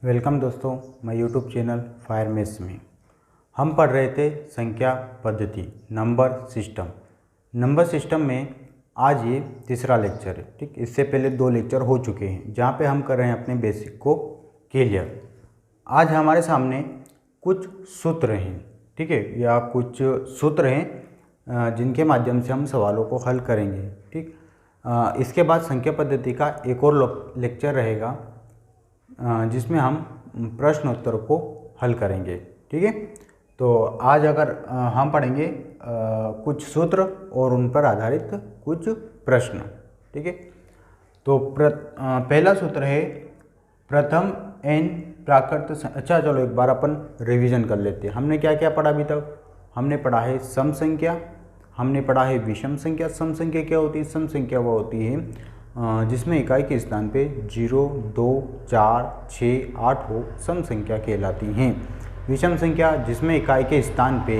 Welcome दोस्तों, मैं YouTube channel fire mess में हम पढ़ रहे थे संख्या पद्धति नंबर सिस्टम में आज ये तीसरा लेक्चर है। ठीक, इससे पहले 2 लेक्चर हो चुके हैं जहाँ पे हम कर रहे हैं अपने बेसिक को क्लियर। आज हमारे सामने कुछ सूत्र हैं, ठीक है, या कुछ सूत्र हैं जिनके माध्यम से हम सवालों को हल करेंगे। ठीक, इसके बाद संख्या पद्धति का एक और लेक्चर रहेगा जिसमें हम प्रश्नोत्तर को हल करेंगे। ठीक है, तो आज अगर हम पढ़ेंगे कुछ सूत्र और उन पर आधारित कुछ प्रश्न। ठीक है, तो पहला सूत्र है प्रथम n प्राकृत। अच्छा चलो एक बार अपन रिवीजन कर लेते हैं। हमने क्या क्या पढ़ा अभी तक? हमने पढ़ा है सम संख्या, हमने पढ़ा है विषम संख्या। सम संख्या क्या होती है? सम संख्या वो होती है जिसमें इकाई के स्थान पे 0, 2, 4, 6, 8 हो, सम संख्या कहलाती हैं। विषम संख्या जिसमें इकाई के स्थान पे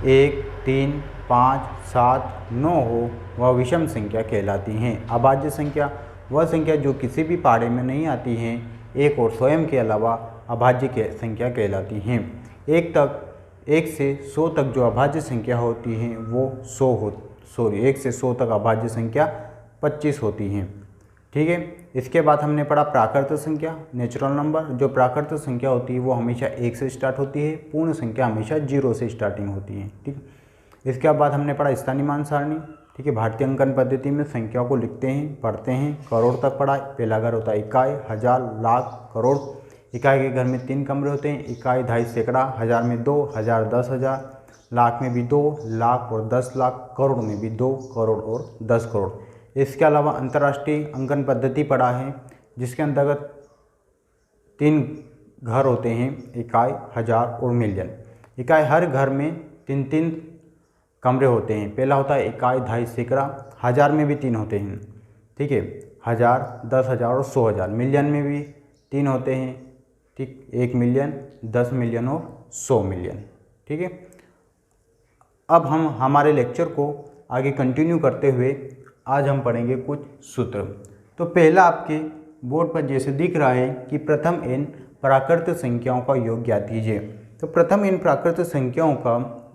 1, 3, 5, 7, 9 हो, वह विषम संख्या कहलाती हैं। अभाज्य संख्या वह संख्या जो किसी भी पाढ़े में नहीं आती हैं, एक और स्वयं के अलावा अभाज्य संख्या कहलाती हैं। 1 से 100 तक जो अभाज्य संख्या होती हैं वो 1 से 100 तक अभाज्य संख्या 25 होती हैं। ठीक है, इसके बाद हमने पढ़ा प्राकृत संख्या, नेचुरल नंबर। जो प्राकृत संख्या होती है वो हमेशा 1 से स्टार्ट होती है, पूर्ण संख्या हमेशा 0 से स्टार्टिंग होती है। ठीक, इसके बाद हमने पढ़ा स्थानीय मान सारणी। ठीक है, भारतीय अंकन पद्धति में संख्याओं को लिखते हैं, पढ़ते हैं, करोड़ तक पढ़ा। पहला घर होता है इकाई, हजार, लाख, करोड़। इकाई के घर में 3 कमरे होते हैं, इकाई, दहाई, सैकड़ा, हजार में 2, हजार 10,000, लाख में भी 2 लाख और 10 लाख, करोड़ में भी 2 करोड़ और 10 करोड़। इसके अलावा अंतर्राष्ट्रीय अंकन पद्धति पढ़ा है जिसके अंतर्गत 3 घर होते हैं, इकाई, हजार और मिलियन। इकाई हर घर में 3 कमरे होते हैं। पहला होता है इकाई, दहाई, सैकड़ा। हजार में भी 3 होते हैं। ठीक है, हजार, 10,000 और 100,000। मिलियन में भी 3 होते हैं। ठीक, 1 मिलियन, 10 मिलियन और 100 मिलियन। ठीक है, अब हम हमारे लेक्चर को आगे कंटिन्यू करते हुए आज हम पढ़ेंगे कुछ सूत्र। तो पहला आपके बोर्ड पर जैसे दिख रहा है कि प्रथम n प्राकृत संख्याओं का योग ज्ञात कीजिए। तो प्रथम n प्राकृत संख्याओं का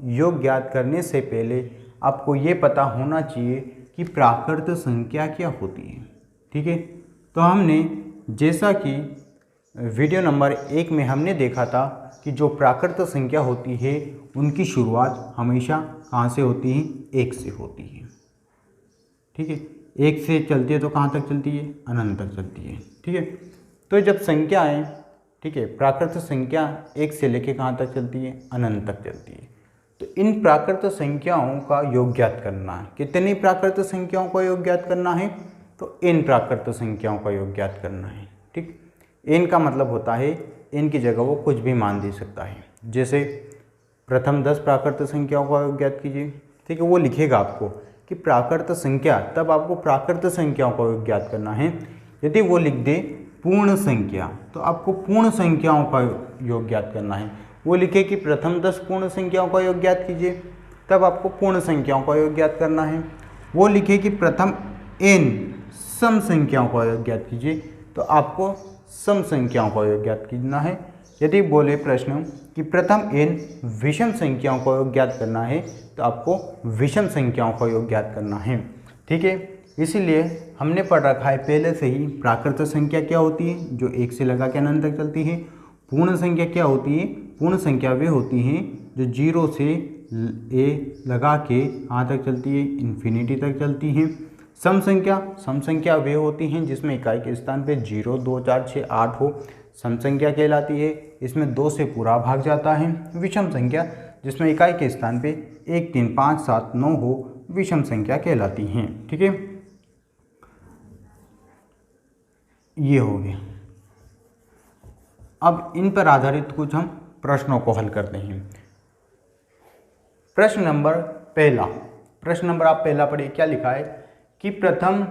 योग ज्ञात करने से पहले आपको ये पता होना चाहिए कि प्राकृत संख्या क्या होती है। ठीक है, तो हमने जैसा कि वीडियो नंबर 1 में हमने देखा था कि जो प्राकृत संख्या होती है उनकी शुरुआत हमेशा कहाँ से होती है? 1 से होती है। ठीक है, 1 से चलती है तो कहाँ तक चलती है? अनंत तक चलती है। ठीक है, तो जब संख्या है, ठीक है, प्राकृत संख्या 1 से लेके कहाँ तक चलती है? अनंत तक चलती है। तो इन प्राकृत संख्याओं का योग ज्ञात करना है। कितनी प्राकृत संख्याओं का योग ज्ञात करना है? तो इन प्राकृत संख्याओं का योग ज्ञात करना है। ठीक, इन का मतलब होता है इन की जगह वो कुछ भी मान दे सकता है। जैसे प्रथम 10 प्राकृत संख्याओं का योग ज्ञात कीजिए। ठीक है, वो लिखेगा आपको कि प्राकृत संख्या, तब आपको प्राकृत संख्याओं का योग ज्ञात करना है। यदि वो लिख दे पूर्ण संख्या तो आपको पूर्ण संख्याओं का योग ज्ञात करना है। वो लिखे कि प्रथम 10 पूर्ण संख्याओं का योग ज्ञात कीजिए, तब आपको पूर्ण संख्याओं का योग ज्ञात करना है। वो लिखे कि प्रथम n सम संख्याओं का योग ज्ञात कीजिए, तो आपको सम संख्याओं का योग ज्ञात करना है। यदि बोले प्रश्न कि प्रथम n विषम संख्याओं का योग ज्ञात करना है, तो आपको विषम संख्याओं का योग ज्ञात करना है। ठीक है, इसीलिए हमने पढ़ रखा है पहले से ही प्राकृत संख्या क्या होती है, जो 1 से लगा के अनंत तक चलती है। पूर्ण संख्या क्या होती है? पूर्ण संख्या वे होती हैं जो 0 से a लगा के कहाँ तक चलती है? इन्फिनिटी तक चलती हैं। सम संख्या वे होती हैं जिसमें इकाई के स्थान पे 0, 2, 4, 6, 8 हो, सम संख्या कहलाती है। इसमें 2 से पूरा भाग जाता है। विषम संख्या जिसमें इकाई के स्थान पे 1, 3, 5, 7, 9 हो, विषम संख्या कहलाती हैं। ठीक है, ये हो गया। अब इन पर आधारित कुछ हम प्रश्नों को हल करते हैं। प्रश्न नंबर आप पहला पढ़िए। क्या लिखा है कि प्रथम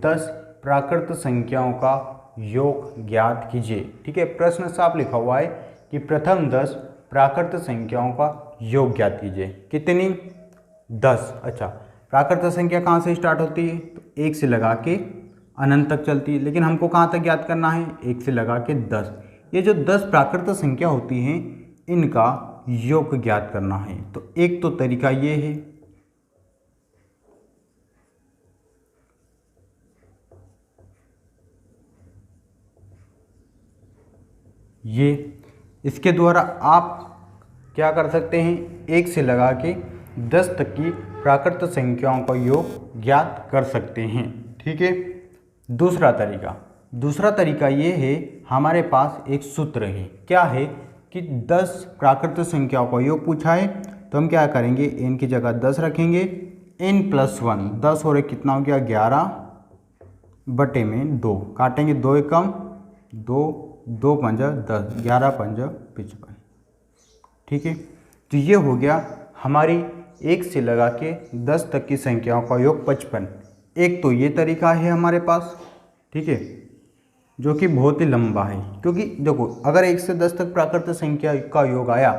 10 प्राकृत संख्याओं का योग ज्ञात कीजिए। ठीक है, प्रश्न साफ लिखा हुआ है कि प्रथम 10 प्राकृत संख्याओं का योग ज्ञात कीजिए। कितनी? 10। अच्छा, प्राकृत संख्या कहाँ से स्टार्ट होती है? तो 1 से लगा के अनंत तक चलती है, लेकिन हमको कहाँ तक ज्ञात करना है? 1 से लगा के 10। ये जो 10 प्राकृत संख्या होती हैं इनका योग ज्ञात करना है। तो एक तो तरीका ये है, ये इसके द्वारा आप क्या कर सकते हैं, 1 से लगा के 10 तक की प्राकृत संख्याओं का योग ज्ञात कर सकते हैं। ठीक है। दूसरा तरीका ये है, हमारे पास एक सूत्र है, क्या है कि 10 प्राकृत संख्याओं का योग पूछा है तो हम क्या करेंगे, n की जगह 10 रखेंगे, n+1 10 और एक कितना हो गया 11/2 काटेंगे, 2 एकम 2 2 पंजा 10 11 पंजा 55। ठीक है। तो ये हो गया हमारी 1 से लगा के 10 तक की संख्याओं का योग 55। एक तो ये तरीका है हमारे पास, ठीक है, जो कि बहुत ही लंबा है, क्योंकि देखो अगर 1 से 10 तक प्राकृत संख्या का योग आया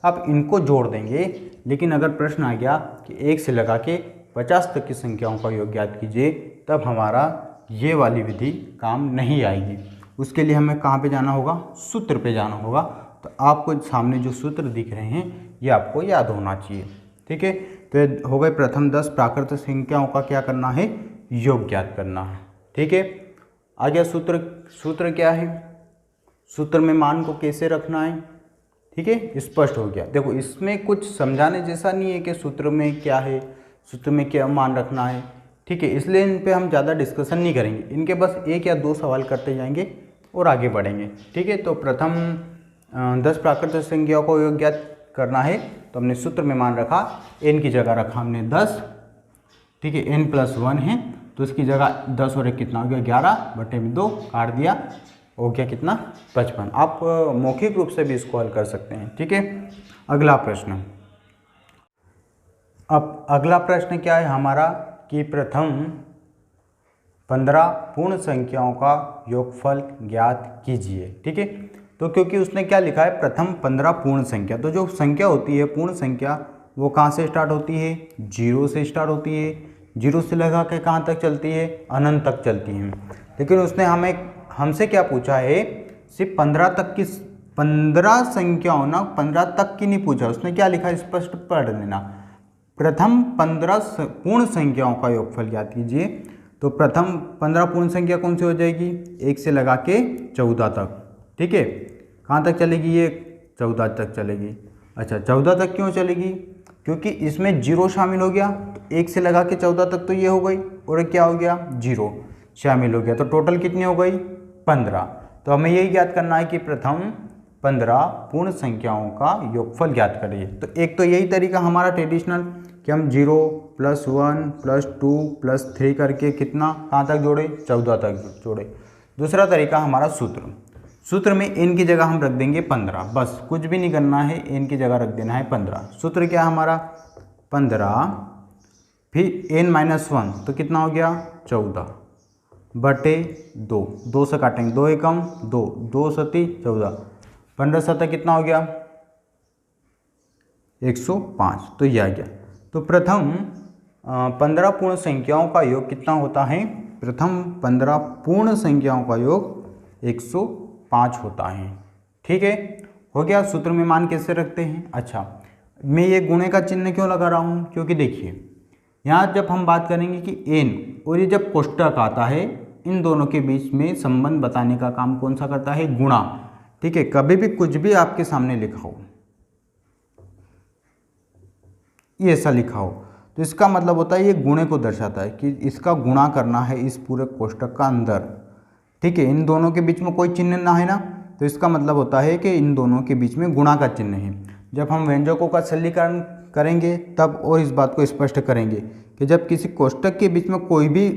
आप इनको जोड़ देंगे, लेकिन अगर प्रश्न आ गया कि 1 से लगा के 50 तक की संख्याओं का योग ज्ञात कीजिए, तब हमारा ये वाली विधि काम नहीं आएगी। उसके लिए हमें कहाँ पे जाना होगा, सूत्र पे जाना होगा। तो आपको सामने जो सूत्र दिख रहे हैं ये आपको याद होना चाहिए। ठीक है। तो हो गए प्रथम 10 प्राकृत संख्याओं का क्या करना है, योग ज्ञात करना है। ठीक है। आ गया सूत्र क्या है, सूत्र में मान को कैसे रखना है। ठीक है, स्पष्ट हो गया। देखो इसमें कुछ समझाने जैसा नहीं है कि सूत्र में क्या है, सूत्र में क्या मान रखना है। ठीक है, इसलिए इन पे हम ज़्यादा डिस्कशन नहीं करेंगे, इनके बस 1 या 2 सवाल करते जाएंगे और आगे बढ़ेंगे। ठीक है। तो प्रथम 10 प्राकृत संख्याओं को योग ज्ञात करना है तो हमने सूत्र में मान रखा, n की जगह रखा हमने 10। ठीक है, n+1 है तो इसकी जगह 10 और 1 कितना हो गया 11/2 काट दिया, हो गया कितना 55। आप मौखिक रूप से भी इसको हल कर सकते हैं। ठीक है। अगला प्रश्न, अब अगला प्रश्न क्या है हमारा कि प्रथम 15 पूर्ण संख्याओं का योगफल ज्ञात कीजिए। ठीक है। तो क्योंकि उसने क्या लिखा है, प्रथम 15 पूर्ण संख्या, तो जो संख्या होती है पूर्ण संख्या वो कहाँ से स्टार्ट होती है, 0 से स्टार्ट होती है, 0 से लगा के कहाँ तक चलती है, अनंत तक चलती है। लेकिन उसने हमसे क्या पूछा है, सिर्फ 15 तक की 15 संख्याओं ना, 15 तक की नहीं पूछा, उसने क्या लिखा स्पष्ट पढ़ लेना, प्रथम 15 पूर्ण संख्याओं का योगफल ज्ञात कीजिए। तो प्रथम 15 पूर्ण संख्या कौन सी हो जाएगी, 1 से लगा के 14 तक। ठीक है, कहाँ तक चलेगी ये, 14 तक चलेगी। अच्छा 14 तक क्यों चलेगी, क्योंकि इसमें 0 शामिल हो गया, 1 से लगा के 14 तक तो ये हो गई, और क्या हो गया 0 शामिल हो गया, तो टोटल कितनी हो गई 15। तो हमें यही ज्ञात करना है कि प्रथम 15 पूर्ण संख्याओं का योगफल ज्ञात करिए। तो एक तो यही तरीका हमारा ट्रेडिशनल कि हम 0 +1 +2 +3 करके कितना कहाँ तक जोड़े, 14 तक जोड़े। दूसरा तरीका हमारा सूत्र में n की जगह हम रख देंगे 15, बस कुछ भी नहीं करना है, n की जगह रख देना है 15। सूत्र क्या हमारा 15 फिर n-1 तो कितना हो गया 14/2, 2 से काटेंगे, 2 एकम 2, 2 सती 14, 15 सतह कितना हो गया 105, तो ये आ गया। तो प्रथम 15 पूर्ण संख्याओं का योग कितना होता है, प्रथम 15 पूर्ण संख्याओं का योग 105 होता है। ठीक है, हो गया। सूत्र में मान कैसे रखते हैं, अच्छा मैं ये गुणे का चिन्ह क्यों लगा रहा हूँ, क्योंकि देखिए यहाँ जब हम बात करेंगे कि n और ये जब कोष्टक आता है, इन दोनों के बीच में संबंध बताने का काम कौन सा करता है, गुणा। ठीक है, कभी भी कुछ भी आपके सामने लिखा हो, ये ऐसा लिखा हो, तो इसका मतलब होता है ये गुणे को दर्शाता है कि इसका गुणा करना है इस पूरे कोष्टक का अंदर। ठीक है, इन दोनों के बीच में कोई चिन्ह ना है ना, तो इसका मतलब होता है कि इन दोनों के बीच में गुणा का चिन्ह है। जब हम व्यंजकों का सरलीकरण करेंगे तब और इस बात को स्पष्ट करेंगे कि जब किसी कोष्टक के बीच में कोई भी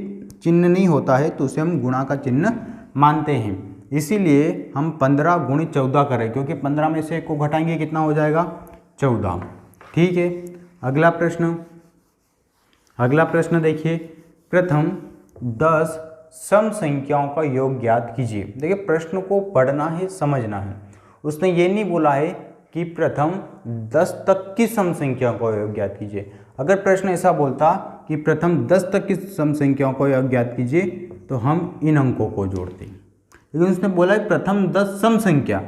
चिन्ह नहीं होता है तो उसे हम गुणा का चिन्ह मानते हैं। इसीलिए हम 15 × 14 करें, क्योंकि 15 में से 1 को घटाएंगे कितना हो जाएगा 14। ठीक है, अगला प्रश्न देखिए, प्रथम 10 सम संख्याओं का योग ज्ञात कीजिए। देखिए प्रश्न को पढ़ना है, समझना है। उसने ये नहीं बोला है कि प्रथम 10 तक की सम संख्याओं का योग ज्ञात कीजिए। अगर प्रश्न ऐसा बोलता कि प्रथम 10 तक की सम संख्याओं का योग ज्ञात कीजिए तो हम इन अंकों को जोड़ते, लेकिन उसने बोला है प्रथम 10 सम संख्या,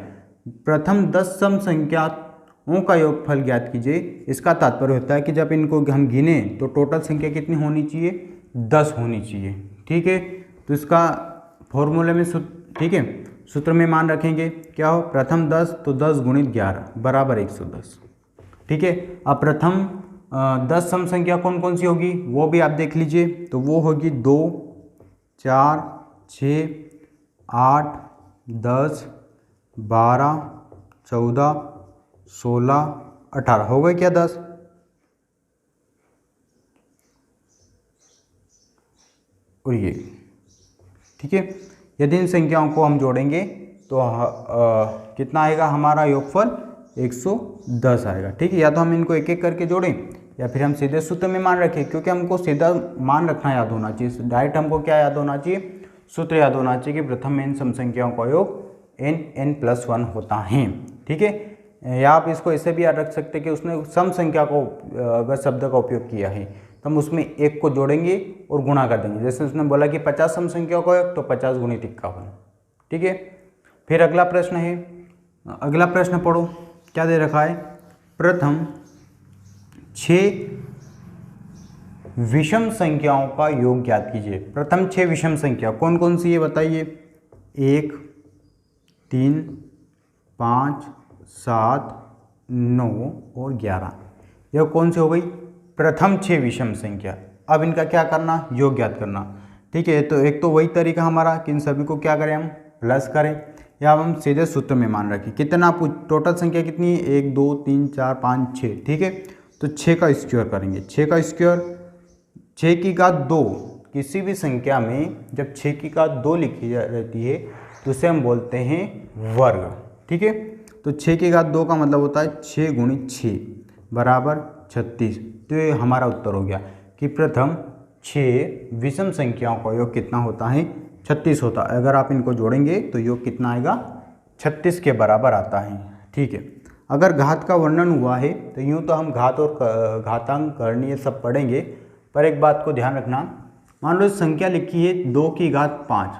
प्रथम 10 सम संख्याओं का योगफल ज्ञात कीजिए। इसका तात्पर्य होता है कि जब इनको हम गिने तो टोटल संख्या कितनी होनी चाहिए, 10 होनी चाहिए। ठीक है, तो इसका फॉर्मूले में ठीक है, सूत्र में मान रखेंगे क्या हो, प्रथम 10 तो 10 गुणित 11 बराबर 110। ठीक है, अब प्रथम 10 सम संख्या कौन कौन सी होगी वो भी आप देख लीजिए। तो वो होगी 2, 4, 6, 8, 10, 12, 14, 16, 18 हो गए क्या 10। और ये ठीक है, यदि इन संख्याओं को हम जोड़ेंगे तो कितना आएगा हमारा योगफल 110 आएगा। ठीक है, या तो हम इनको एक एक करके जोड़ें या फिर हम सीधे सूत्र में मान रखें, क्योंकि हमको सीधा मान रखना याद होना चाहिए। डायरेक्ट हमको क्या याद होना चाहिए, सूत्र याद होना चाहिए कि प्रथम n सम संख्याओं का योग n+1 होता है। ठीक है, या आप इसको ऐसे भी याद रख सकते हैं कि उसने सम संख्या को अगर शब्द का उपयोग किया है तो हम उसमें एक को जोड़ेंगे और गुणा कर देंगे। जैसे उसने बोला कि 50 सम संख्याओं का योग तो 50 गुणित 51। ठीक है, फिर अगला प्रश्न है, अगला प्रश्न पढ़ो क्या दे रखा है, प्रथम 6 विषम संख्याओं का योग ज्ञात कीजिए। प्रथम 6 विषम संख्या कौन कौन सी है बताइए, 1, 3, 5, 7, 9 और 11। यह कौन सी हो गई, प्रथम 6 विषम संख्या। अब इनका क्या करना, योग ज्ञात करना। ठीक है, तो एक तो वही तरीका हमारा कि इन सभी को क्या करें हम प्लस करें, या हम सीधे सूत्र में मान रखें। कितना टोटल संख्या कितनी है, 1, 2, 3, 4, 5, 6। ठीक है, तो 6 का स्क्वायर करेंगे। 6 का स्क्वायर 6 की घात 2, किसी भी संख्या में जब 6 की घात 2 लिखी रहती है तो उसे हम बोलते हैं वर्ग। ठीक है, तो 6 की घात 2 का मतलब होता है 6 गुणित 6 बराबर 36। तो ये हमारा उत्तर हो गया कि प्रथम 6 विषम संख्याओं का योग कितना होता है, 36 होता है। अगर आप इनको जोड़ेंगे तो योग कितना आएगा, 36 के बराबर आता है। ठीक है, अगर घात का वर्णन हुआ है तो यूँ तो हम घात और घातांक करणीय सब पढ़ेंगे, पर एक बात को ध्यान रखना, मान लो संख्या लिखी है 2 की घात 5।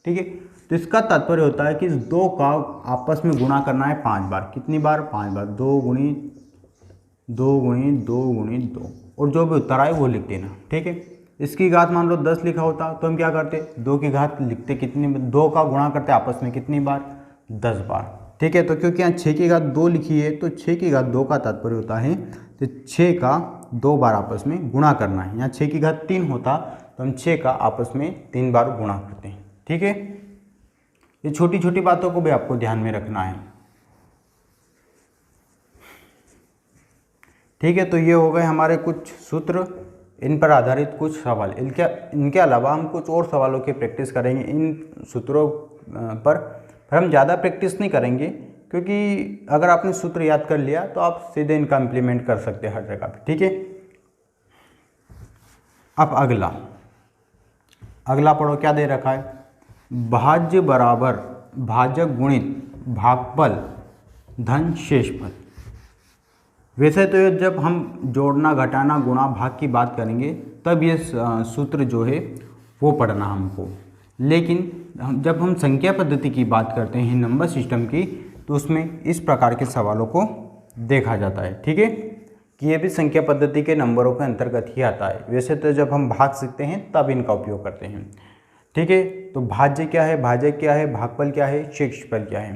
ठीक है, तो इसका तात्पर्य होता है कि इस 2 का आपस में गुणा करना है 5 बार। कितनी बार, 5 बार। 2 गुणित 2 गुणित 2 गुणित 2, और जो भी उत्तर आए वो लिख देना। ठीक है, इसकी घात मान लो 10 लिखा होता तो हम क्या करते, 2 की घात लिखते कितनी, 2 का गुणा करते आपस में कितनी बार, 10 बार। ठीक है, तो क्योंकि यहाँ 6 की घात 2 लिखी है तो 6 की घात 2 का तात्पर्य होता है तो 6 का 2 बार आपस में गुणा करना है। यहाँ 6 की घात 3 होता तो हम 6 का आपस में 3 बार गुणा करते हैं। ठीक है, ये छोटी छोटी बातों को भी आपको ध्यान में रखना है। ठीक है, तो ये हो गए हमारे कुछ सूत्र, इन पर आधारित कुछ सवाल। इनके अलावा हम कुछ और सवालों की प्रैक्टिस करेंगे इन सूत्रों पर हम ज़्यादा प्रैक्टिस नहीं करेंगे, क्योंकि अगर आपने सूत्र याद कर लिया तो आप सीधे इनका इम्प्लीमेंट कर सकते हैं हर जगह पे। ठीक है, अब अगला पढ़ो क्या दे रखा है, भाज्य बराबर भाजक गुणित भागफल धन शेषफल। वैसे तो जब हम जोड़ना, घटाना, गुणा, भाग की बात करेंगे तब ये सूत्र जो है वो पढ़ना हमको, लेकिन जब हम संख्या पद्धति की बात करते हैं, नंबर सिस्टम की, तो उसमें इस प्रकार के सवालों को देखा जाता है। ठीक है, कि ये भी संख्या पद्धति के नंबरों के अंतर्गत ही आता है। वैसे तो जब हम भाग सीखते हैं तब इनका उपयोग करते हैं। ठीक है, तो भाज्य क्या है, भाजक क्या है, भागफल क्या है, शेषफल क्या है।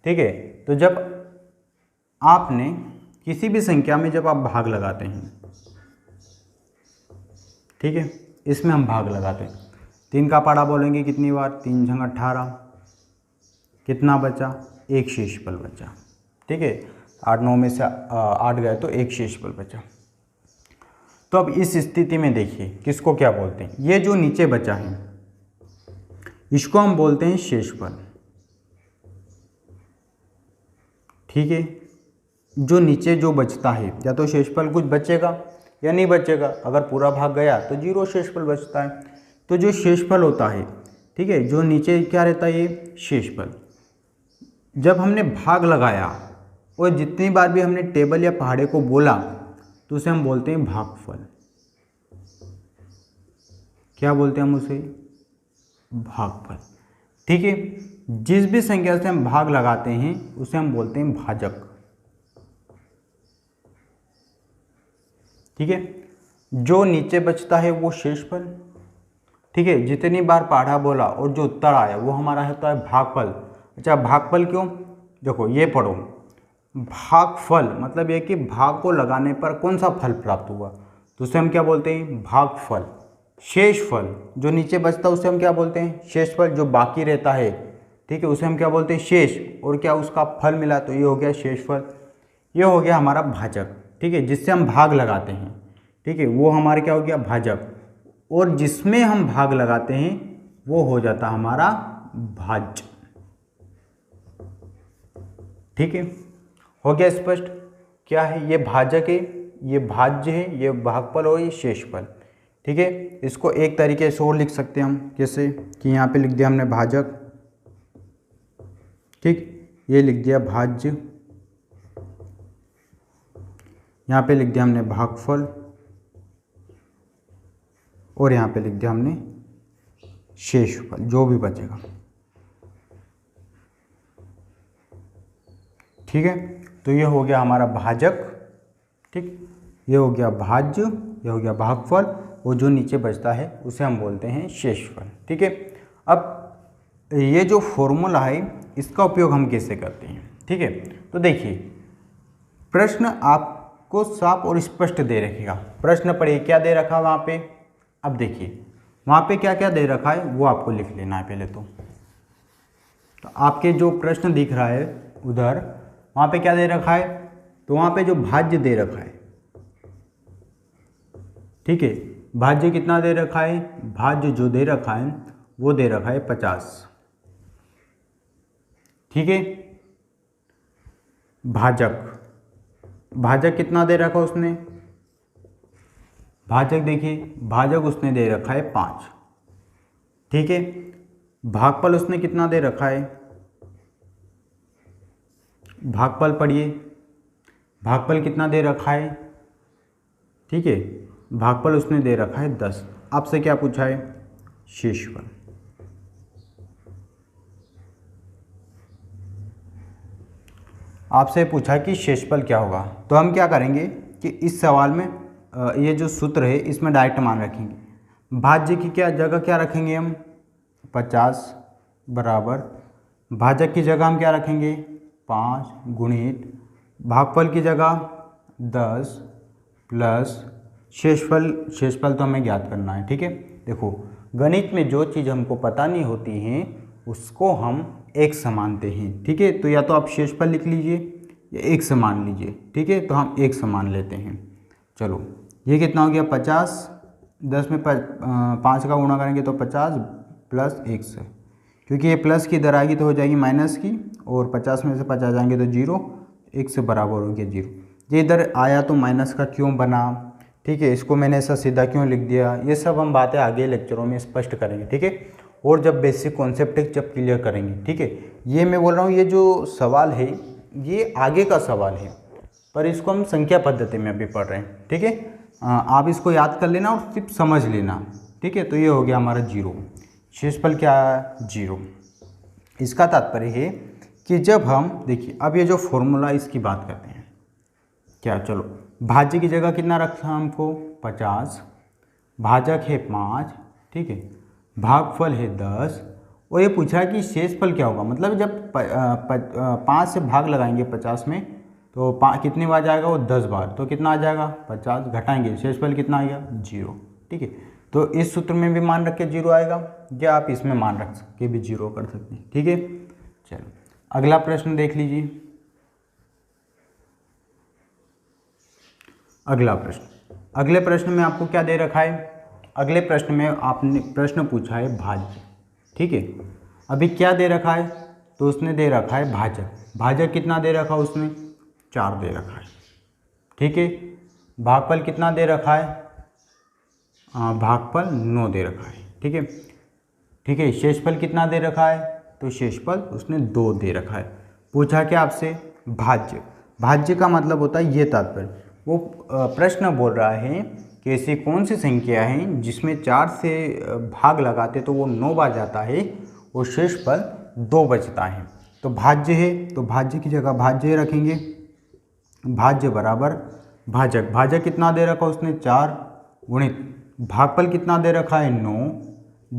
ठीक है, तो जब आपने किसी भी संख्या में जब आप भाग लगाते हैं, ठीक है, इसमें हम भाग लगाते हैं, 3 का पाड़ा बोलेंगे कितनी बार, 3 × 18, कितना बचा, 1 शेषफल बचा। ठीक है, 8 9 में से 8 गए तो 1 शेषफल बचा। तो अब इस स्थिति में देखिए किसको क्या बोलते हैं, ये जो नीचे बचा है इसको हम बोलते हैं शेषफल। ठीक है, जो नीचे जो बचता है, या तो शेषफल कुछ बचेगा या नहीं बचेगा। अगर पूरा भाग गया तो 0 शेषफल बचता है। तो जो शेषफल होता है, ठीक है, जो नीचे क्या रहता है, ये शेषफल। जब हमने भाग लगाया और जितनी बार भी हमने टेबल या पहाड़े को बोला तो उसे हम बोलते हैं भागफल। क्या बोलते हैं हम उसे, भागफल। ठीक है, जिस भी संख्या से हम भाग लगाते हैं उसे हम बोलते हैं भाजक। ठीक है, जो नीचे बचता है वो शेषफल। ठीक है, जितनी बार पहाड़ा बोला और जो उत्तर आया वो हमारा होता है भागफल। अच्छा, भागफल क्यों? देखो ये पढ़ो, भागफल मतलब ये कि भाग को लगाने पर कौन सा फल प्राप्त हुआ, तो उसे हम क्या बोलते हैं? भागफल। शेषफल, जो नीचे बचता है उसे हम क्या बोलते हैं? शेषफल। जो बाकी रहता है, ठीक है, उसे हम क्या बोलते हैं? शेष। और क्या उसका फल मिला, तो ये हो गया शेषफल। ये हो गया हमारा भाजक। ठीक है, जिससे हम भाग लगाते हैं, ठीक है, वो हमारा क्या हो गया? भाजक। और जिसमें हम भाग लगाते हैं वो हो जाता हमारा भाज्य। ठीक है, हो गया स्पष्ट? क्या है ये? भाजक है, ये भाज्य है, ये भागफल और ये शेषफल। ठीक है, इसको एक तरीके से और लिख सकते हैं हम, कैसे कि यहाँ पे लिख दिया हमने भाजक, ठीक, ये लिख दिया भाज्य, यहाँ पे लिख दिया हमने भागफल, और यहाँ पे लिख दिया हमने शेषफल, जो भी बचेगा। ठीक है, तो ये हो गया हमारा भाजक। ठीक, ये हो गया भाज्य, ये हो गया भागफल, और जो नीचे बचता है उसे हम बोलते हैं शेषफल। ठीक है, अब ये जो फॉर्मूला है इसका उपयोग हम कैसे करते हैं? ठीक है, तो देखिए, प्रश्न आपको साफ और स्पष्ट दे रखेगा। प्रश्न पढ़िए क्या दे रखा है वहाँ पे। अब देखिए वहाँ पे क्या क्या दे रखा है वो आपको लिख लेना है पहले तो आपके जो प्रश्न दिख रहा है उधर, वहाँ पे क्या दे रखा है? तो वहाँ पे जो भाज्य दे रखा है, ठीक है, भाज्य कितना दे रखा है? भाज्य जो दे रखा है वो दे रखा है 50। ठीक है, भाजक, भाजक कितना दे रखा उसने? भाजक देखिए, भाजक उसने दे रखा है 5। ठीक है, भागफल उसने कितना दे रखा है? भागफल पढ़िए, भागफल कितना दे रखा है? ठीक है, भागफल उसने दे रखा है 10। आपसे क्या पूछा है? शेषफल। आपसे पूछा कि शेषफल क्या होगा, तो हम क्या करेंगे कि इस सवाल में ये जो सूत्र है इसमें डायरेक्ट मान रखेंगे। भाज्य की क्या जगह क्या रखेंगे हम? 50 बराबर, भाजक की जगह हम क्या रखेंगे? 5 गुणित भागफल की जगह 10 प्लस शेषफल। शेषफल तो हमें ज्ञात करना है। ठीक है, देखो गणित में जो चीज़ हमको पता नहीं होती है उसको हम एक मानते हैं। ठीक है, तो या तो आप शेषफल लिख लीजिए या एक मान लीजिए। ठीक है, तो हम एक मान लेते हैं। चलो ये कितना हो गया? 50, 10 में 5 का गुणा करेंगे तो 50 प्लस 1 से, क्योंकि ये प्लस की इधर आएगी तो हो जाएगी माइनस की, और 50 में से 50 जाएंगे तो 0, 1 से बराबर हो गया 0। ये इधर आया तो माइनस का क्यों बना? ठीक है, इसको मैंने ऐसा सीधा क्यों लिख दिया? ये सब हम बातें आगे लेक्चरों में स्पष्ट करेंगे। ठीक है, और जब बेसिक कॉन्सेप्ट जब क्लियर करेंगे। ठीक है, ये मैं बोल रहा हूँ ये जो सवाल है ये आगे का सवाल है, पर इसको हम संख्या पद्धति में अभी पढ़ रहे हैं। ठीक है, आप इसको याद कर लेना और सिर्फ समझ लेना। ठीक है, तो ये हो गया हमारा 0। शेषफल क्या है? 0। इसका तात्पर्य है कि जब हम देखिए, अब ये जो फॉर्मूला इसकी बात करते हैं क्या, चलो भाज्य की जगह कितना रखा हमको? 50, भाजक है 5, ठीक है, भागफल है 10, और ये पूछा है कि शेषफल क्या होगा। मतलब जब 5 से भाग लगाएंगे 50 में तो कितनी बार जाएगा वो? 10 बार। तो कितना आ जाएगा? 50, घटाएंगे शेषफल कितना आ गया? 0। ठीक है, तो इस सूत्र में भी मान रख के 0 आएगा, या आप इसमें मान रख के भी 0 कर सकते हैं। ठीक है, चलो अगला प्रश्न देख लीजिए। अगला प्रश्न, अगले प्रश्न में आपको क्या दे रखा है? अगले प्रश्न में आपने प्रश्न पूछा है भाज्य। ठीक है, अभी क्या दे रखा है? तो उसने दे रखा है भाजक। भाजक कितना दे रखा है उसने? 4 दे रखा है। ठीक है, भागफल कितना दे रखा है? भागफल 9 दे रखा है। ठीक है, ठीक है, शेषफल कितना दे रखा है? तो शेषफल उसने 2 दे रखा है। पूछा क्या आपसे? भाज्य। भाज्य का मतलब होता है ये तात्पर्य, वो प्रश्न बोल रहा है कि ऐसी कौन सी संख्या है जिसमें 4 से भाग लगाते तो वो 9 बार जाता है, और शेषफल 2 बचता है। तो भाज्य है, तो भाज्य की जगह भाज्य रखेंगे, भाज्य बराबर भाजक, भाजक कितना दे रखा उसने 4 गुणित भागफल कितना दे रखा है 9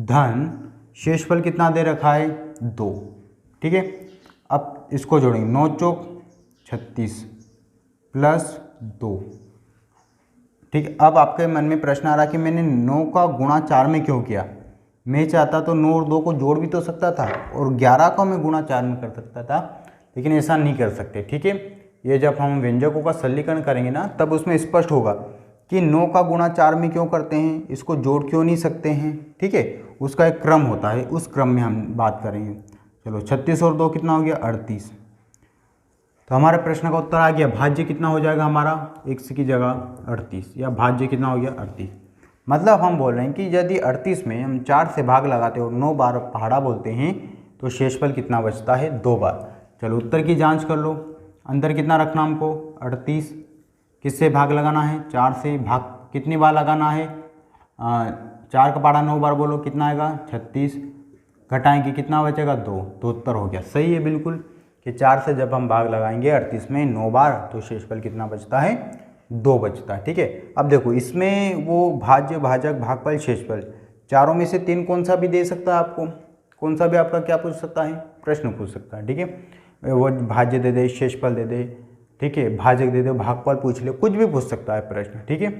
धन शेषफल कितना दे रखा है 2। ठीक है, अब इसको जोड़ेंगे 9 चौक 36 प्लस 2। ठीक है, अब आपके मन में प्रश्न आ रहा कि मैंने 9 का गुणा 4 में क्यों किया। मैं चाहता तो 9 और 2 को जोड़ भी तो सकता था और 11 का मैं गुणा 4 में कर सकता था, लेकिन ऐसा नहीं कर सकते। ठीक है, ये जब हम व्यंजकों का सरलीकरण करेंगे ना तब उसमें स्पष्ट होगा कि 9 का गुणा 4 में क्यों करते हैं, इसको जोड़ क्यों नहीं सकते हैं। ठीक है, उसका एक क्रम होता है, उस क्रम में हम बात करेंगे। चलो 36 और 2 कितना हो गया 38। तो हमारे प्रश्न का उत्तर आ गया, भाज्य कितना हो जाएगा हमारा x की जगह 38, या भाज्य कितना हो गया 38। मतलब हम बोल रहे हैं कि यदि 38 में हम 4 से भाग लगाते हैं और 9 बार पहाड़ा बोलते हैं तो शेषफल कितना बचता है 2 बार। चलो उत्तर की जांच कर लो, अंदर कितना रखना हमको 38, किससे भाग लगाना है 4 से, भाग कितनी बार लगाना है 4 का पहाड़ा 9 बार, बोलो कितना आएगा 36, घटाएंगे कितना बचेगा 2। तो उत्तर हो गया सही है बिल्कुल कि 4 से जब हम भाग लगाएंगे 38 में 9 बार तो शेषफल कितना बचता है 2 बचता है। ठीक है, अब देखो इसमें वो भाज्य भाजक भागफल शेषफल चारों में से 3 कौन सा भी दे सकता है आपको, कौन सा भी आपका क्या पूछ सकता है प्रश्न पूछ सकता है। ठीक है, वो भाज्य दे दे, शेषफल दे दे, ठीक है, भाजक दे दे, भागफल पूछ ले, कुछ भी पूछ सकता है प्रश्न। ठीक है,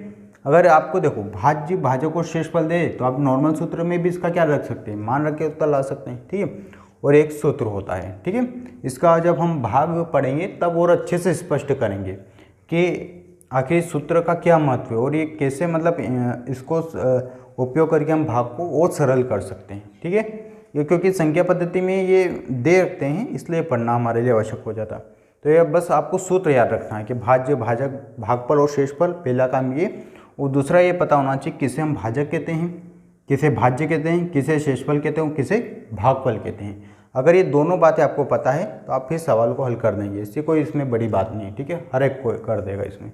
अगर आपको देखो भाज्य भाजक और शेषफल दे तो आप नॉर्मल सूत्र में भी इसका क्या रख सकते हैं, मान रख के उत्तर ला सकते हैं। ठीक है, और एक सूत्र होता है। ठीक है, इसका जब हम भाग पढ़ेंगे तब और अच्छे से स्पष्ट करेंगे कि आखिर सूत्र का क्या महत्व है और ये कैसे मतलब इसको उपयोग करके हम भाग को और सरल कर सकते हैं। ठीक है, ये क्योंकि संख्या पद्धति में ये दे रखते हैं इसलिए पढ़ना हमारे लिए आवश्यक हो जाता। तो ये बस आपको सूत्र याद रखना है कि भाज्य भाजक भागफल और शेषफल, पहला काम ये, और दूसरा ये पता होना चाहिए किसे हम भाजक कहते हैं, किसे भाज्य कहते हैं, किसे शेषफल कहते हैं, किसे भागफल कहते हैं। अगर ये दोनों बातें आपको पता है तो आप फिर सवाल को हल कर देंगे, इससे कोई इसमें बड़ी बात नहीं है। ठीक है, हर एक कोई कर देगा इसमें।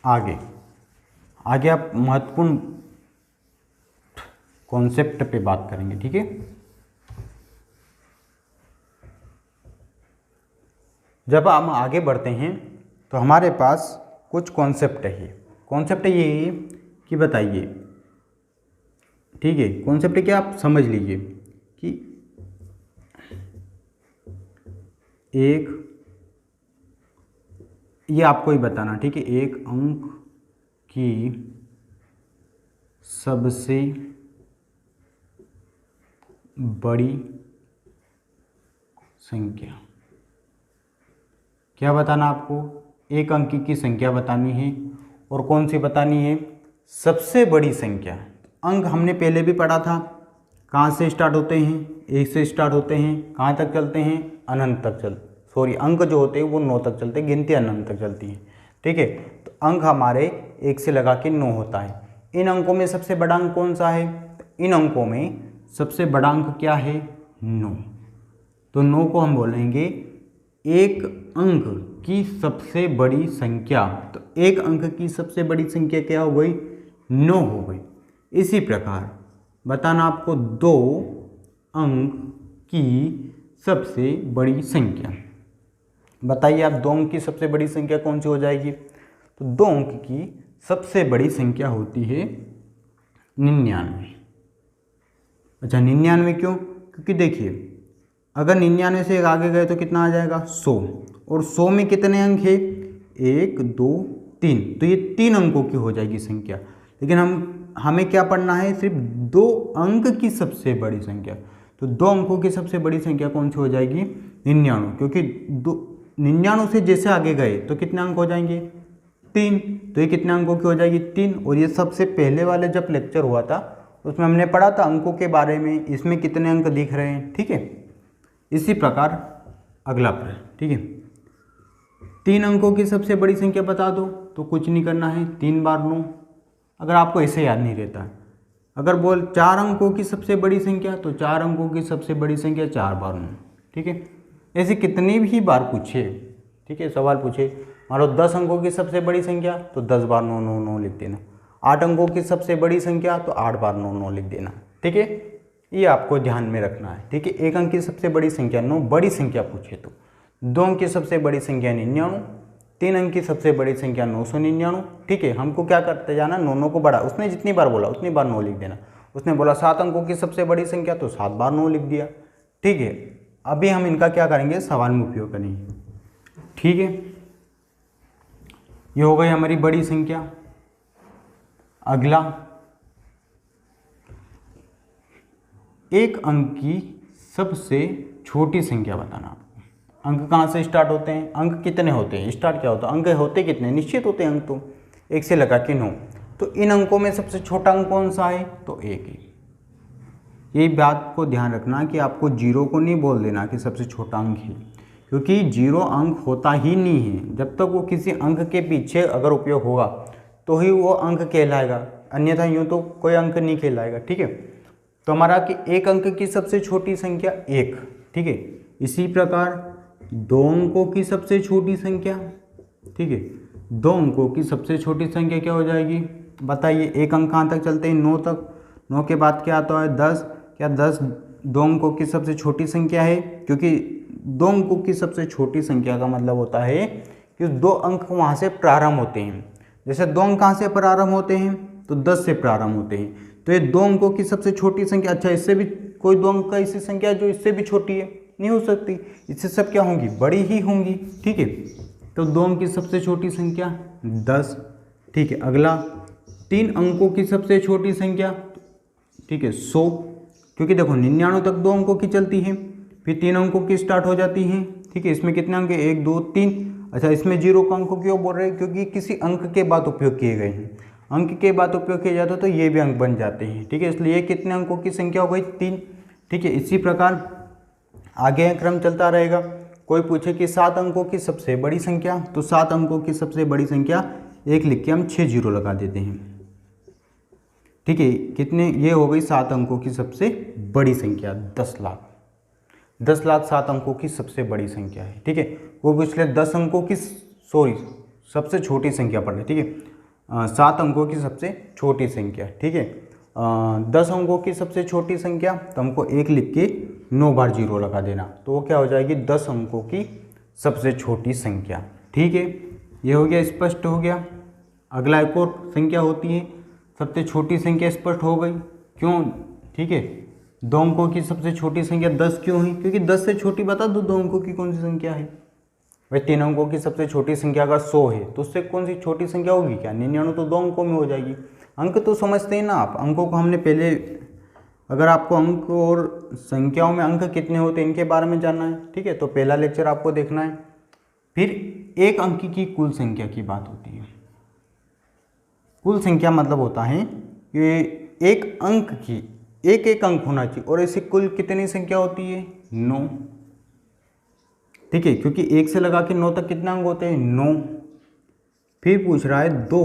आगे आप महत्वपूर्ण कॉन्सेप्ट पे बात करेंगे। ठीक है, जब हम आगे बढ़ते हैं तो हमारे पास कुछ कॉन्सेप्ट है। कॉन्सेप्ट ये कि बताइए, ठीक है, कॉन्सेप्ट क्या आप समझ लीजिए कि एक, ये आपको ही बताना, ठीक है, एक अंक की सबसे बड़ी संख्या, क्या बताना आपको, एक अंक की संख्या बतानी है, और कौन सी बतानी है, सबसे बड़ी संख्या। अंक हमने पहले भी पढ़ा था, कहाँ से स्टार्ट होते हैं, 1 से स्टार्ट होते हैं, कहाँ तक चलते हैं, अनंत तक अंक जो होते हैं वो 9 तक चलते हैं, गिनती अनंत तक चलती है। ठीक है, तो अंक हमारे 1 से लगा के 9 होता है। इन अंकों में सबसे बड़ा अंक कौन सा है, इन अंकों में सबसे बड़ा अंक क्या है 9। तो 9 को हम बोलेंगे एक अंक की सबसे बड़ी संख्या। तो एक अंक की सबसे बड़ी संख्या क्या हो गई 9 हो गई। इसी प्रकार बताना आपको 2 अंक की सबसे बड़ी संख्या। बताइए आप 2 अंक की सबसे बड़ी संख्या कौन सी हो जाएगी। तो 2 अंक की सबसे बड़ी संख्या होती है 99। अच्छा 99 क्यों, क्योंकि देखिए अगर 99 से एक आगे गए तो कितना आ जाएगा 100, और 100 में कितने अंक है 1 2 3, तो ये 3 अंकों की हो जाएगी संख्या। लेकिन हमें क्या पढ़ना है, सिर्फ 2 अंक की सबसे बड़ी संख्या। तो 2 अंकों की सबसे बड़ी संख्या कौन सी हो जाएगी 99, क्योंकि 99 से जैसे आगे गए तो कितने अंक हो जाएंगे 3, तो ये कितने अंकों की हो जाएगी 3। और ये सबसे पहले वाले जब लेक्चर हुआ था उसमें हमने पढ़ा था अंकों के बारे में, इसमें कितने अंक दिख रहे हैं। ठीक है, इसी प्रकार अगला प्रश्न, ठीक है, 3 अंकों की सबसे बड़ी संख्या बता दो, तो कुछ नहीं करना है 3 बार 9। अगर आपको ऐसे याद नहीं रहता है, अगर बोल 4 अंकों की सबसे बड़ी संख्या, तो 4 अंकों की सबसे बड़ी संख्या 4 बार 9। ठीक है, ऐसे कितनी भी बार पूछे, ठीक है, सवाल पूछे मान लो 10 अंकों की सबसे बड़ी संख्या तो 10 बार 9 9 9 लिख देना, 8 अंकों की सबसे बड़ी संख्या तो 8 बार 9 9 लिख देना। ठीक है, ये आपको ध्यान में रखना है। ठीक है, 1 अंक की सबसे बड़ी संख्या 9, बड़ी संख्या पूछे तो 2 अंक की सबसे बड़ी संख्या 99, 3 अंक की सबसे बड़ी संख्या 999। ठीक है, हमको क्या करते जाना, 9 9 को बड़ा, उसने जितनी बार बोला उतनी बार 9 लिख देना। उसने बोला 7 अंकों की सबसे बड़ी संख्या तो 7 बार 9 लिख दिया। ठीक है, अभी हम इनका क्या करेंगे, सवाल में उपयोग करेंगे। ठीक है, ये हो गई हमारी बड़ी संख्या। अगला, एक अंक की सबसे छोटी संख्या बताना। अंक कहाँ से स्टार्ट होते हैं, अंक कितने होते हैं, स्टार्ट क्या होता है, अंक होते कितने, निश्चित होते हैं अंक तो 1 से लगा के 9। तो इन अंकों में सबसे छोटा अंक कौन सा है, तो 1 है। ये बात को ध्यान रखना कि आपको 0 को नहीं बोल देना कि सबसे छोटा अंक है, क्योंकि 0 अंक होता ही नहीं है। जब तक वो किसी अंक के पीछे अगर उपयोग होगा तो ही वो अंक कहलाएगा, अन्यथा यूँ तो कोई अंक नहीं कहलाएगा। ठीक है, तो हमारा कि 1 अंक की सबसे छोटी संख्या 1। ठीक है, इसी प्रकार 2 अंकों की सबसे छोटी संख्या, ठीक है, 2 अंकों की सबसे छोटी संख्या क्या हो जाएगी, बताइए। 1 अंक कहाँ तक चलते हैं, 9 तक। 9 के बाद क्या आता है, 10। क्या 10 2 अंकों की सबसे छोटी संख्या है, क्योंकि 2 अंकों की सबसे छोटी संख्या का मतलब होता है कि 2 अंक वहाँ से प्रारंभ होते हैं। जैसे 2 अंक कहाँ से प्रारंभ होते हैं, तो 10 से प्रारंभ होते हैं। तो ये 2 अंकों की सबसे छोटी संख्या, अच्छा इससे भी कोई 2 अंक का ऐसी संख्या जो इससे भी छोटी है, नहीं हो सकती, इससे सब क्या होंगी, बड़ी ही होंगी। ठीक है, तो 2 अंक की सबसे छोटी संख्या 10। ठीक है, अगला 3 अंकों की सबसे छोटी संख्या, ठीक है, 100, क्योंकि देखो 99 तक 2 अंकों की चलती है, फिर 3 अंकों की स्टार्ट हो जाती है। ठीक है, इसमें कितने अंक है, 1 2 3। अच्छा, इसमें 0 का अंक क्यों बोल रहे हैं, क्योंकि किसी अंक के बाद उपयोग किए गए हैं। अंक के बाद उपयोग किया जाता है तो ये भी अंक बन जाते हैं। ठीक है, इसलिए कितने अंकों की संख्या हो गई, 3। ठीक है, इसी प्रकार आगे क्रम चलता रहेगा। कोई पूछे कि 7 अंकों की सबसे बड़ी संख्या, तो 7 अंकों की सबसे बड़ी संख्या 1 लिख के हम 6 जीरो लगा देते हैं। ठीक है, कितने, ये हो गई 7 अंकों की सबसे बड़ी संख्या 10 लाख। 10 लाख 7 अंकों की सबसे बड़ी संख्या है। ठीक है, वो पिछले 10 अंकों की सबसे छोटी संख्या पढ़ रहे। ठीक है, 7 अंकों की सबसे छोटी संख्या। ठीक है, 10 अंकों की सबसे छोटी संख्या, तो हमको 1 लिख के 9 बार 0 लगा देना, तो वो क्या हो जाएगी, 10 अंकों की सबसे छोटी संख्या। ठीक है, ये हो गया, स्पष्ट हो गया। अगला एक और संख्या होती है सबसे छोटी संख्या, स्पष्ट हो गई क्यों। ठीक है, 2 अंकों की सबसे छोटी संख्या 10 क्यों है, क्योंकि 10 से छोटी बता दो 2 अंकों की कौन सी संख्या है। भाई 3 अंकों की सबसे छोटी संख्या अगर 100 है तो उससे कौन सी छोटी संख्या होगी, क्या 99, तो 2 अंकों में हो जाएगी। अंक तो समझते हैं ना आप, अंकों को हमने पहले, अगर आपको अंक और संख्याओं में अंक कितने होते हैं इनके बारे में जानना है, ठीक है, तो पहला लेक्चर आपको देखना है। फिर 1 अंक की कुल संख्या की बात होती है। कुल संख्या मतलब होता है कि एक अंक की एक अंक होना चाहिए, और ऐसी कुल कितनी संख्या होती है, 9। ठीक है, क्योंकि 1 से लगा के 9 तक कितने अंक होते हैं, 9। फिर पूछ रहा है 2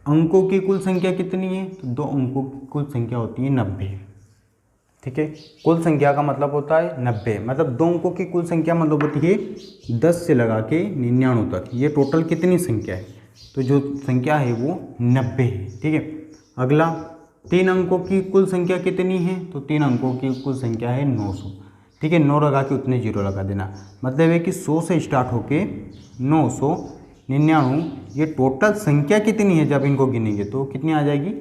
अंकों की कुल संख्या कितनी है, तो 2 अंकों की कुल संख्या होती है 90। ठीक है, कुल संख्या का मतलब होता है 90, मतलब 2 अंकों की कुल संख्या मतलब होती है 10 से लगा के 99 तक, ये टोटल कितनी संख्या है, तो जो संख्या है वो 90 है। ठीक है, अगला 3 अंकों की कुल संख्या कितनी है, तो 3 अंकों की कुल संख्या है 900। ठीक है, 9 लगा के उतने 0 लगा देना, मतलब है कि 100 से स्टार्ट होके 999, ये टोटल संख्या कितनी है जब इनको गिनेंगे तो कितनी आ जाएगी,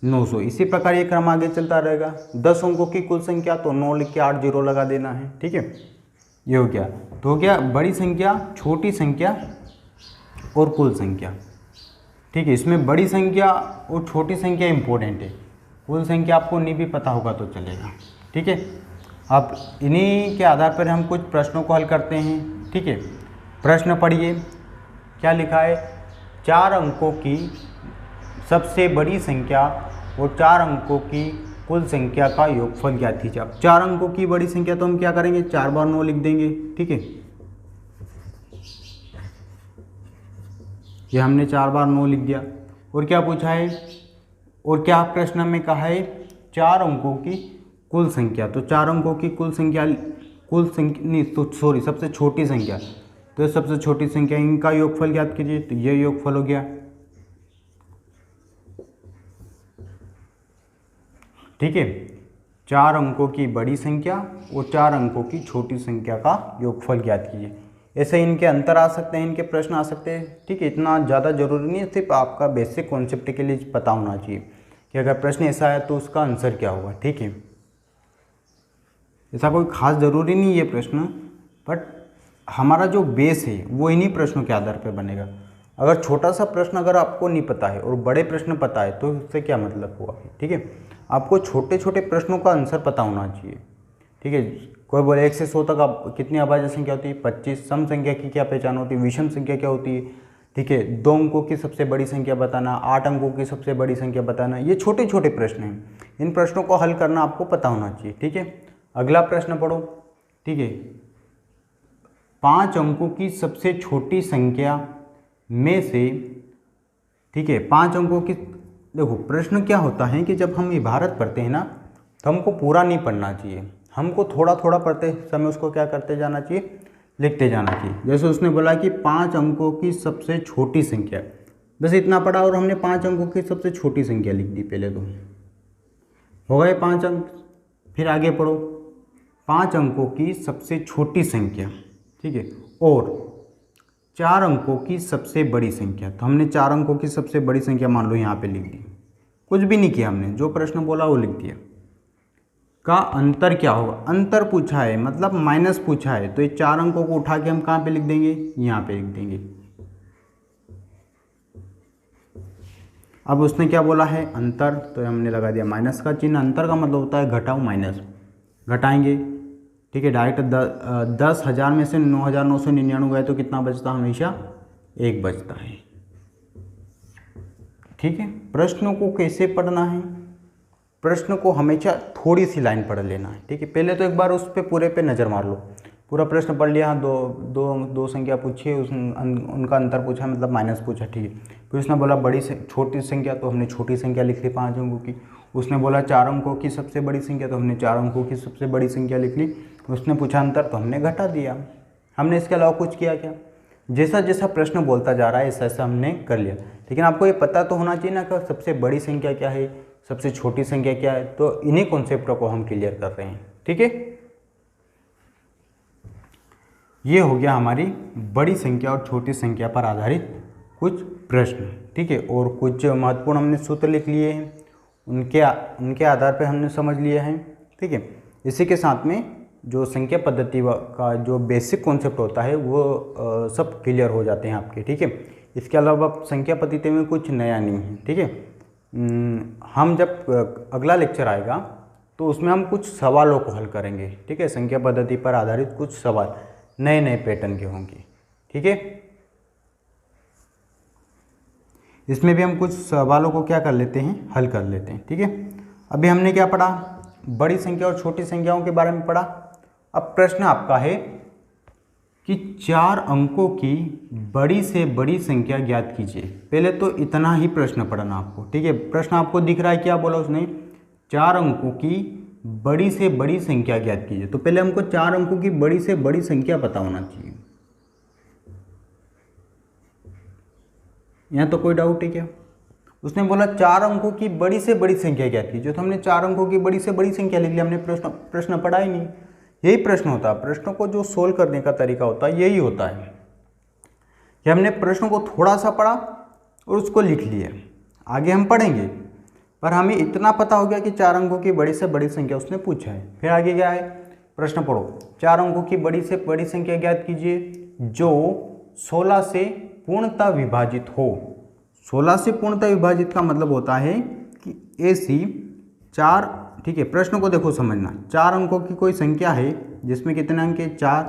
900। इसी प्रकार ये क्रम आगे चलता रहेगा। 10 अंकों की कुल संख्या, तो 9 लिख के 8 0 लगा देना है। ठीक है, ये हो गया। तो हो गया बड़ी संख्या, छोटी संख्या और कुल संख्या। ठीक है, इसमें बड़ी संख्या और छोटी संख्या इंपॉर्टेंट है, कुल संख्या आपको नहीं भी पता होगा तो चलेगा। ठीक है, अब इन्हीं के आधार पर हम कुछ प्रश्नों को हल करते हैं। ठीक है, प्रश्न पढ़िए, क्या लिखा है, 4 अंकों की सबसे बड़ी संख्या और 4 अंकों की कुल संख्या का योगफल ज्ञात कीजिए। अब 4 अंकों की बड़ी संख्या तो हम क्या करेंगे, 4 बार 9 लिख देंगे। ठीक है, ये हमने 4 बार 9 लिख दिया। और क्या पूछा है, और क्या प्रश्न में कहा है, 4 अंकों की कुल संख्या, तो 4 अंकों की कुल संख्या कुल संख्या नहीं तो सॉरी सबसे छोटी संख्या, तो सबसे छोटी संख्या इनका योगफल ज्ञात कीजिए, तो ये योगफल हो गया। ठीक है, 4 अंकों की बड़ी संख्या और 4 अंकों की छोटी संख्या का योगफल ज्ञात कीजिए। ऐसे इनके अंतर आ सकते हैं, इनके प्रश्न आ सकते हैं। ठीक है, इतना ज़्यादा जरूरी नहीं है, सिर्फ आपका बेसिक कॉन्सेप्ट के लिए पता होना चाहिए कि अगर प्रश्न ऐसा है तो उसका आंसर क्या होगा। ठीक है, ऐसा कोई खास ज़रूरी नहीं है प्रश्न, बट हमारा जो बेस है वो इन्हीं प्रश्नों के आधार पर बनेगा। अगर छोटा सा प्रश्न अगर आपको नहीं पता है और बड़े प्रश्न पता है तो उससे क्या मतलब हुआ। ठीक है, आपको छोटे छोटे प्रश्नों का आंसर पता होना चाहिए। ठीक है, कोई बोले 1 से 100 तक आप कितनी अभाज्य संख्या होती है 25, सम संख्या की क्या पहचान होती है, विषम संख्या क्या होती है। ठीक है, 2 अंकों की सबसे बड़ी संख्या बताना, 8 अंकों की सबसे बड़ी संख्या बताना, ये छोटे छोटे प्रश्न हैं। इन प्रश्नों को हल करना आपको पता होना चाहिए। ठीक है, अगला प्रश्न पढ़ो। ठीक है, 5 अंकों की सबसे छोटी संख्या में से, ठीक है 5 अंकों की, देखो प्रश्न क्या होता है कि जब हम इबारत पढ़ते हैं ना तो हमको पूरा नहीं पढ़ना चाहिए, हमको थोड़ा थोड़ा पढ़ते समय उसको क्या करते जाना चाहिए, लिखते जाना चाहिए। जैसे उसने बोला कि 5 अंकों की सबसे छोटी संख्या, बस इतना पढ़ा और हमने 5 अंकों की सबसे छोटी संख्या लिख दी। पहले तो हो गए 5 अंक, फिर आगे पढ़ो 5 अंकों की सबसे छोटी संख्या, ठीक है, और 4 अंकों की सबसे बड़ी संख्या। तो हमने 4 अंकों की सबसे बड़ी संख्या मान लो यहाँ पे लिख दी, कुछ भी नहीं किया हमने, जो प्रश्न बोला वो लिख दिया। का अंतर क्या होगा, अंतर पूछा है मतलब माइनस पूछा है, तो ये 4 अंकों को उठा के हम कहाँ पे लिख देंगे, यहाँ पे लिख देंगे। अब उसने क्या बोला है अंतर, तो हमने लगा दिया माइनस का चिन्ह। अंतर का मतलब होता है घटाओ माइनस, घटाएंगे। ठीक है, डायरेक्ट 10,000 में से 9,999 गए तो कितना बचता, हमेशा 1 बचता है। ठीक है, प्रश्नों को कैसे पढ़ना है, प्रश्न को हमेशा थोड़ी सी लाइन पढ़ लेना है। ठीक है, पहले तो एक बार उस पे पूरे पे नज़र मार लो, पूरा प्रश्न पढ़ लिया, दो संख्या पूछी, उनका अंतर पूछा मतलब माइनस पूछा। ठीक है, फिर उसने बोला बड़ी से छोटी संख्या, तो हमने छोटी संख्या लिख ली 5 अंकों की। उसने बोला 4 अंकों की सबसे बड़ी संख्या, तो हमने 4 अंकों की सबसे बड़ी संख्या लिख ली। उसने पूछा अंतर, तो हमने घटा दिया। हमने इसके अलावा कुछ किया क्या, जैसा जैसा प्रश्न बोलता जा रहा है ऐसा ऐसा हमने कर लिया। लेकिन आपको ये पता तो होना चाहिए ना कि सबसे बड़ी संख्या क्या है, सबसे छोटी संख्या क्या है, तो इन्हीं कॉन्सेप्टों को हम क्लियर कर रहे हैं। ठीक है, ये हो गया हमारी बड़ी संख्या और छोटी संख्या पर आधारित कुछ प्रश्न। ठीक है, और कुछ महत्वपूर्ण हमने सूत्र लिख लिए हैं, उनके आधार पर हमने समझ लिया है। ठीक है, इसी के साथ में जो संख्या पद्धति का जो बेसिक कॉन्सेप्ट होता है वो सब क्लियर हो जाते हैं आपके। ठीक है, इसके अलावा संख्या पद्धति में कुछ नया नहीं है। ठीक है, हम जब अगला लेक्चर आएगा तो उसमें हम कुछ सवालों को हल करेंगे। ठीक है, संख्या पद्धति पर आधारित कुछ सवाल नए नए पैटर्न के होंगे। ठीक है, इसमें भी हम कुछ सवालों को क्या कर लेते हैं, हल कर लेते हैं। ठीक है, अभी हमने क्या पढ़ा, बड़ी संख्या और छोटी संख्याओं के बारे में पढ़ा। अब प्रश्न आपका है कि 4 अंकों की बड़ी से बड़ी संख्या ज्ञात कीजिए। पहले तो इतना ही प्रश्न पढ़ना आपको। ठीक है, प्रश्न आपको दिख रहा है, क्या बोला उसने, 4 अंकों की बड़ी से बड़ी संख्या ज्ञात कीजिए। तो पहले हमको 4 अंकों की बड़ी से बड़ी संख्या पता होना चाहिए। यहाँ तो कोई डाउट है क्या, उसने बोला 4 अंकों की बड़ी से बड़ी संख्या ज्ञात कीजिए, तो हमने 4 अंकों की बड़ी से बड़ी संख्या लिख लिया। हमने प्रश्न पढ़ा ही नहीं। यही प्रश्न होता है, प्रश्नों को जो सोल्व करने का तरीका होता है यही होता है कि हमने प्रश्नों को थोड़ा सा पढ़ा और उसको लिख लिया। आगे हम पढ़ेंगे, पर हमें इतना पता हो गया कि 4 अंकों की बड़ी से बड़ी संख्या उसने पूछा है। फिर आगे क्या है, प्रश्न पढ़ो, 4 अंकों की बड़ी से बड़ी संख्या ज्ञात कीजिए जो 16 से पूर्णतः विभाजित हो। 16 से पूर्णतः विभाजित का मतलब होता है कि ऐसी 4, ठीक है, प्रश्न को देखो समझना, 4 अंकों की कोई संख्या है जिसमें कितने अंक है, 4,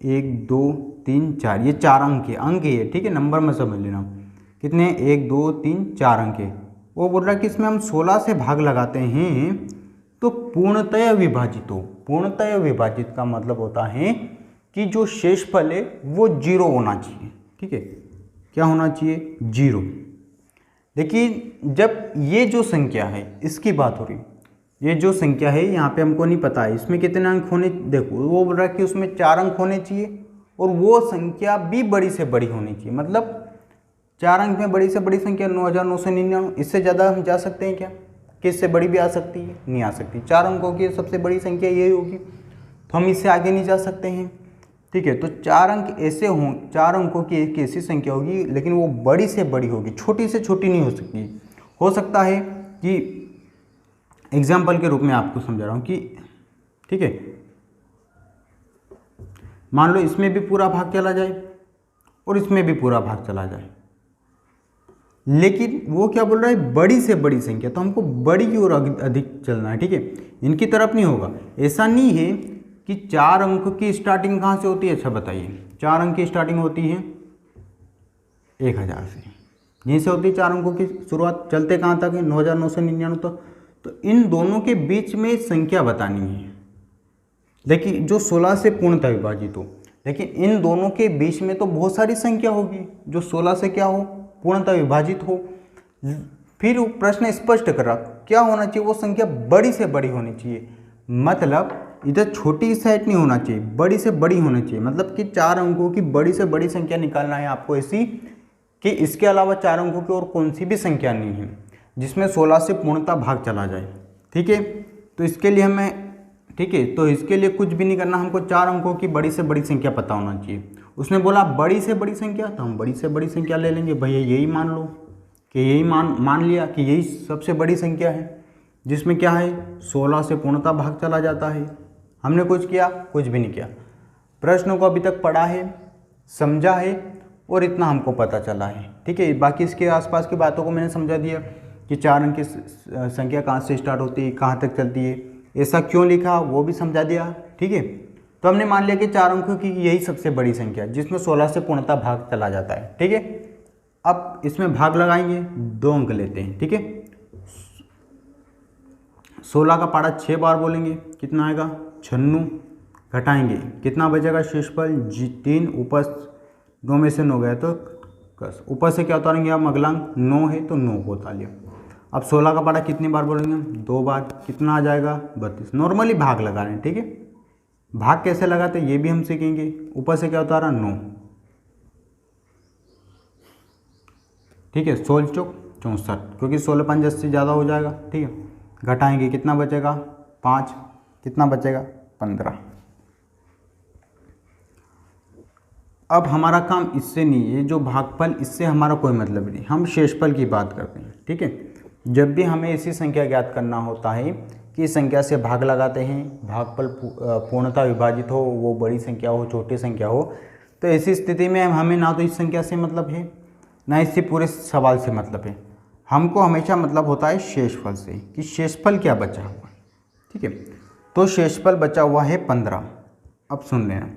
1 2 3 4, ये 4 अंक है। ठीक है, नंबर में समझ लेना कितने, 1 2 3 4 अंक है। वो बोल रहा है कि इसमें हम 16 से भाग लगाते हैं तो पूर्णतः विभाजित हो। पूर्णतः विभाजित का मतलब होता है कि जो शेषफल है वो 0 होना चाहिए। ठीक है, क्या होना चाहिए, 0। देखिए, जब ये जो संख्या है इसकी बात हो रही, ये जो संख्या है यहाँ पे हमको नहीं पता है इसमें कितने अंक होने, देखो वो बोल रहा है कि उसमें 4 अंक होने चाहिए और वो संख्या भी बड़ी से बड़ी होनी चाहिए। मतलब 4 अंक में बड़ी से बड़ी संख्या 9999, इससे ज़्यादा हम जा सकते हैं क्या? कि इससे बड़ी भी आ सकती है? नहीं आ सकती। 4 अंकों की सबसे बड़ी संख्या यही होगी, तो हम इससे आगे नहीं जा सकते हैं। ठीक है, तो 4 अंक ऐसे हों, 4 अंकों की एक ऐसी संख्या होगी लेकिन वो बड़ी से बड़ी होगी, छोटी से छोटी नहीं हो सकती। हो सकता है कि एग्जाम्पल के रूप में आपको समझा रहा हूँ कि ठीक है, मान लो इसमें भी पूरा भाग चला जाए और इसमें भी पूरा भाग चला जाए, लेकिन वो क्या बोल रहा है, बड़ी से बड़ी संख्या, तो हमको बड़ी की ओर अधिक चलना है। ठीक है, इनकी तरफ नहीं होगा। ऐसा नहीं है कि 4 अंक की स्टार्टिंग कहाँ से होती है? अच्छा बताइए, 4 अंक की स्टार्टिंग होती है 1000 से, यहीं से होती है 4 अंकों की शुरुआत। चलते कहाँ तक है? 9999 तक। तो इन दोनों के बीच में संख्या बतानी है, लेकिन जो 16 से पूर्णतः विभाजित हो। लेकिन इन दोनों के बीच में तो बहुत सारी संख्या होगी जो 16 से क्या हो, पूर्णतः विभाजित हो। फिर वो प्रश्न स्पष्ट कर रहा, क्या होना चाहिए? वो संख्या बड़ी से बड़ी होनी चाहिए। मतलब इधर छोटी साइड नहीं होना चाहिए, बड़ी से बड़ी होनी चाहिए। मतलब कि 4 अंकों की बड़ी से बड़ी संख्या निकालना है आपको, ऐसी कि इसके अलावा 4 अंकों की और कौन सी भी संख्या नहीं है जिसमें 16 से पूर्णतः भाग चला जाए। ठीक है, तो इसके लिए हमें, ठीक है, तो इसके लिए कुछ भी नहीं करना, हमको 4 अंकों की बड़ी से बड़ी संख्या पता होना चाहिए। उसने बोला बड़ी से बड़ी संख्या, तो हम बड़ी से बड़ी संख्या ले लेंगे। भैया यही मान लो कि यही मान लिया कि यही सबसे बड़ी संख्या है, जिसमें क्या है, 16 से पूर्णतः भाग चला जाता है। हमने कुछ किया? कुछ भी नहीं किया। प्रश्न को अभी तक पढ़ा है, समझा है और इतना हमको पता चला है। ठीक है, बाकी इसके आसपास की बातों को मैंने समझा दिया कि 4 अंक की संख्या कहाँ से स्टार्ट होती है, कहाँ तक चलती है, ऐसा क्यों लिखा वो भी समझा दिया। ठीक है, तो हमने मान लिया कि 4 अंकों की यही सबसे बड़ी संख्या जिसमें 16 से पूर्णतः भाग चला जाता है। ठीक है, अब इसमें भाग लगाएंगे, 2 अंक लेते हैं। ठीक है, 16 का पारा 6 बार बोलेंगे, कितना आएगा? 96। घटाएंगे, कितना बचेगा? शेषफल 3, ऊपर 9 में से 9 गया तो 10, ऊपर से क्या उतारेंगे हम? अगला अंक 9 है तो 9 को उतार लिया। अब 16 का पारा कितनी बार बोलेंगे? 2 बार, कितना आ जाएगा? 32। नॉर्मली भाग लगा रहे हैं। ठीक है, भाग कैसे लगाते ये भी हम सीखेंगे। ऊपर से क्या उतारा? 9। ठीक है, 16 चौक 64, क्योंकि 16 5 10 से ज़्यादा हो जाएगा। ठीक है, घटाएंगे, कितना बचेगा? 5, कितना बचेगा? 15। अब हमारा काम इससे नहीं है, जो भागफल, इससे हमारा कोई मतलब नहीं, हम शेषफल की बात करते हैं। ठीक है, जब भी हमें ऐसी संख्या ज्ञात करना होता है कि संख्या से भाग लगाते हैं, भागफल पूर्णतः विभाजित हो, वो बड़ी संख्या हो छोटी संख्या हो, तो ऐसी स्थिति में हमें ना तो इस संख्या से मतलब है ना इससे पूरे सवाल से मतलब है। हमको हमेशा मतलब होता है शेषफल से, कि शेषफल क्या बचा हुआ। ठीक है, तो शेषफल बचा हुआ है 15। अब सुन लेना,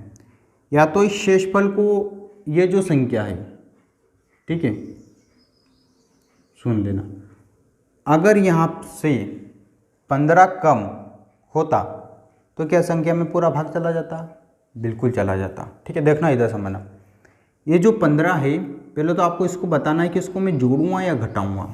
या तो इस शेषफल को, ये जो संख्या है, ठीक है, सुन लेना, अगर यहाँ से 15 कम होता तो क्या संख्या में पूरा भाग चला जाता? बिल्कुल चला जाता। ठीक है, देखना इधर समझना, ये जो 15 है, पहले तो आपको इसको बताना है कि इसको मैं जोड़ूंगा या घटाऊंगा।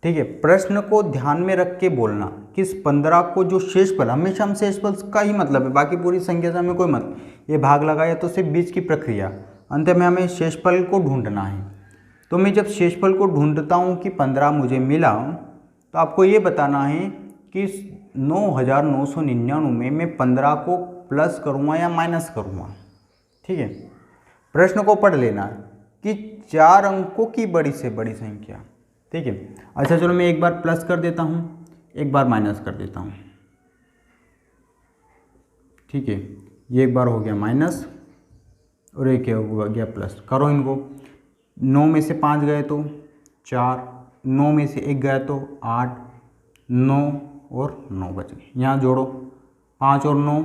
ठीक है, प्रश्न को ध्यान में रख के बोलना कि इस 15 को जो शेषफल, हमेशा हम शेषफल का ही मतलब है, बाकी पूरी संख्या से हमें कोई मतलब, ये भाग लगाया तो सिर्फ बीच की प्रक्रिया, अंत में हमें शेषफल को ढूंढना है। तो मैं जब शेषफल को ढूंढता हूँ कि 15 मुझे मिला, तो आपको ये बताना है कि 9999 में मैं 15 को प्लस करूँगा या माइनस करूँगा। ठीक है, प्रश्न को पढ़ लेना कि 4 अंकों की बड़ी से बड़ी संख्या। ठीक है, अच्छा चलो मैं एक बार प्लस कर देता हूँ, एक बार माइनस कर देता हूँ। ठीक है, ये एक बार हो गया माइनस और एक हो गया प्लस। करो इनको, 9 में से 5 गए तो 4, 9 में से 1 गया तो 8, 9 और 9 बच गए। यहाँ जोड़ो, 5 और 9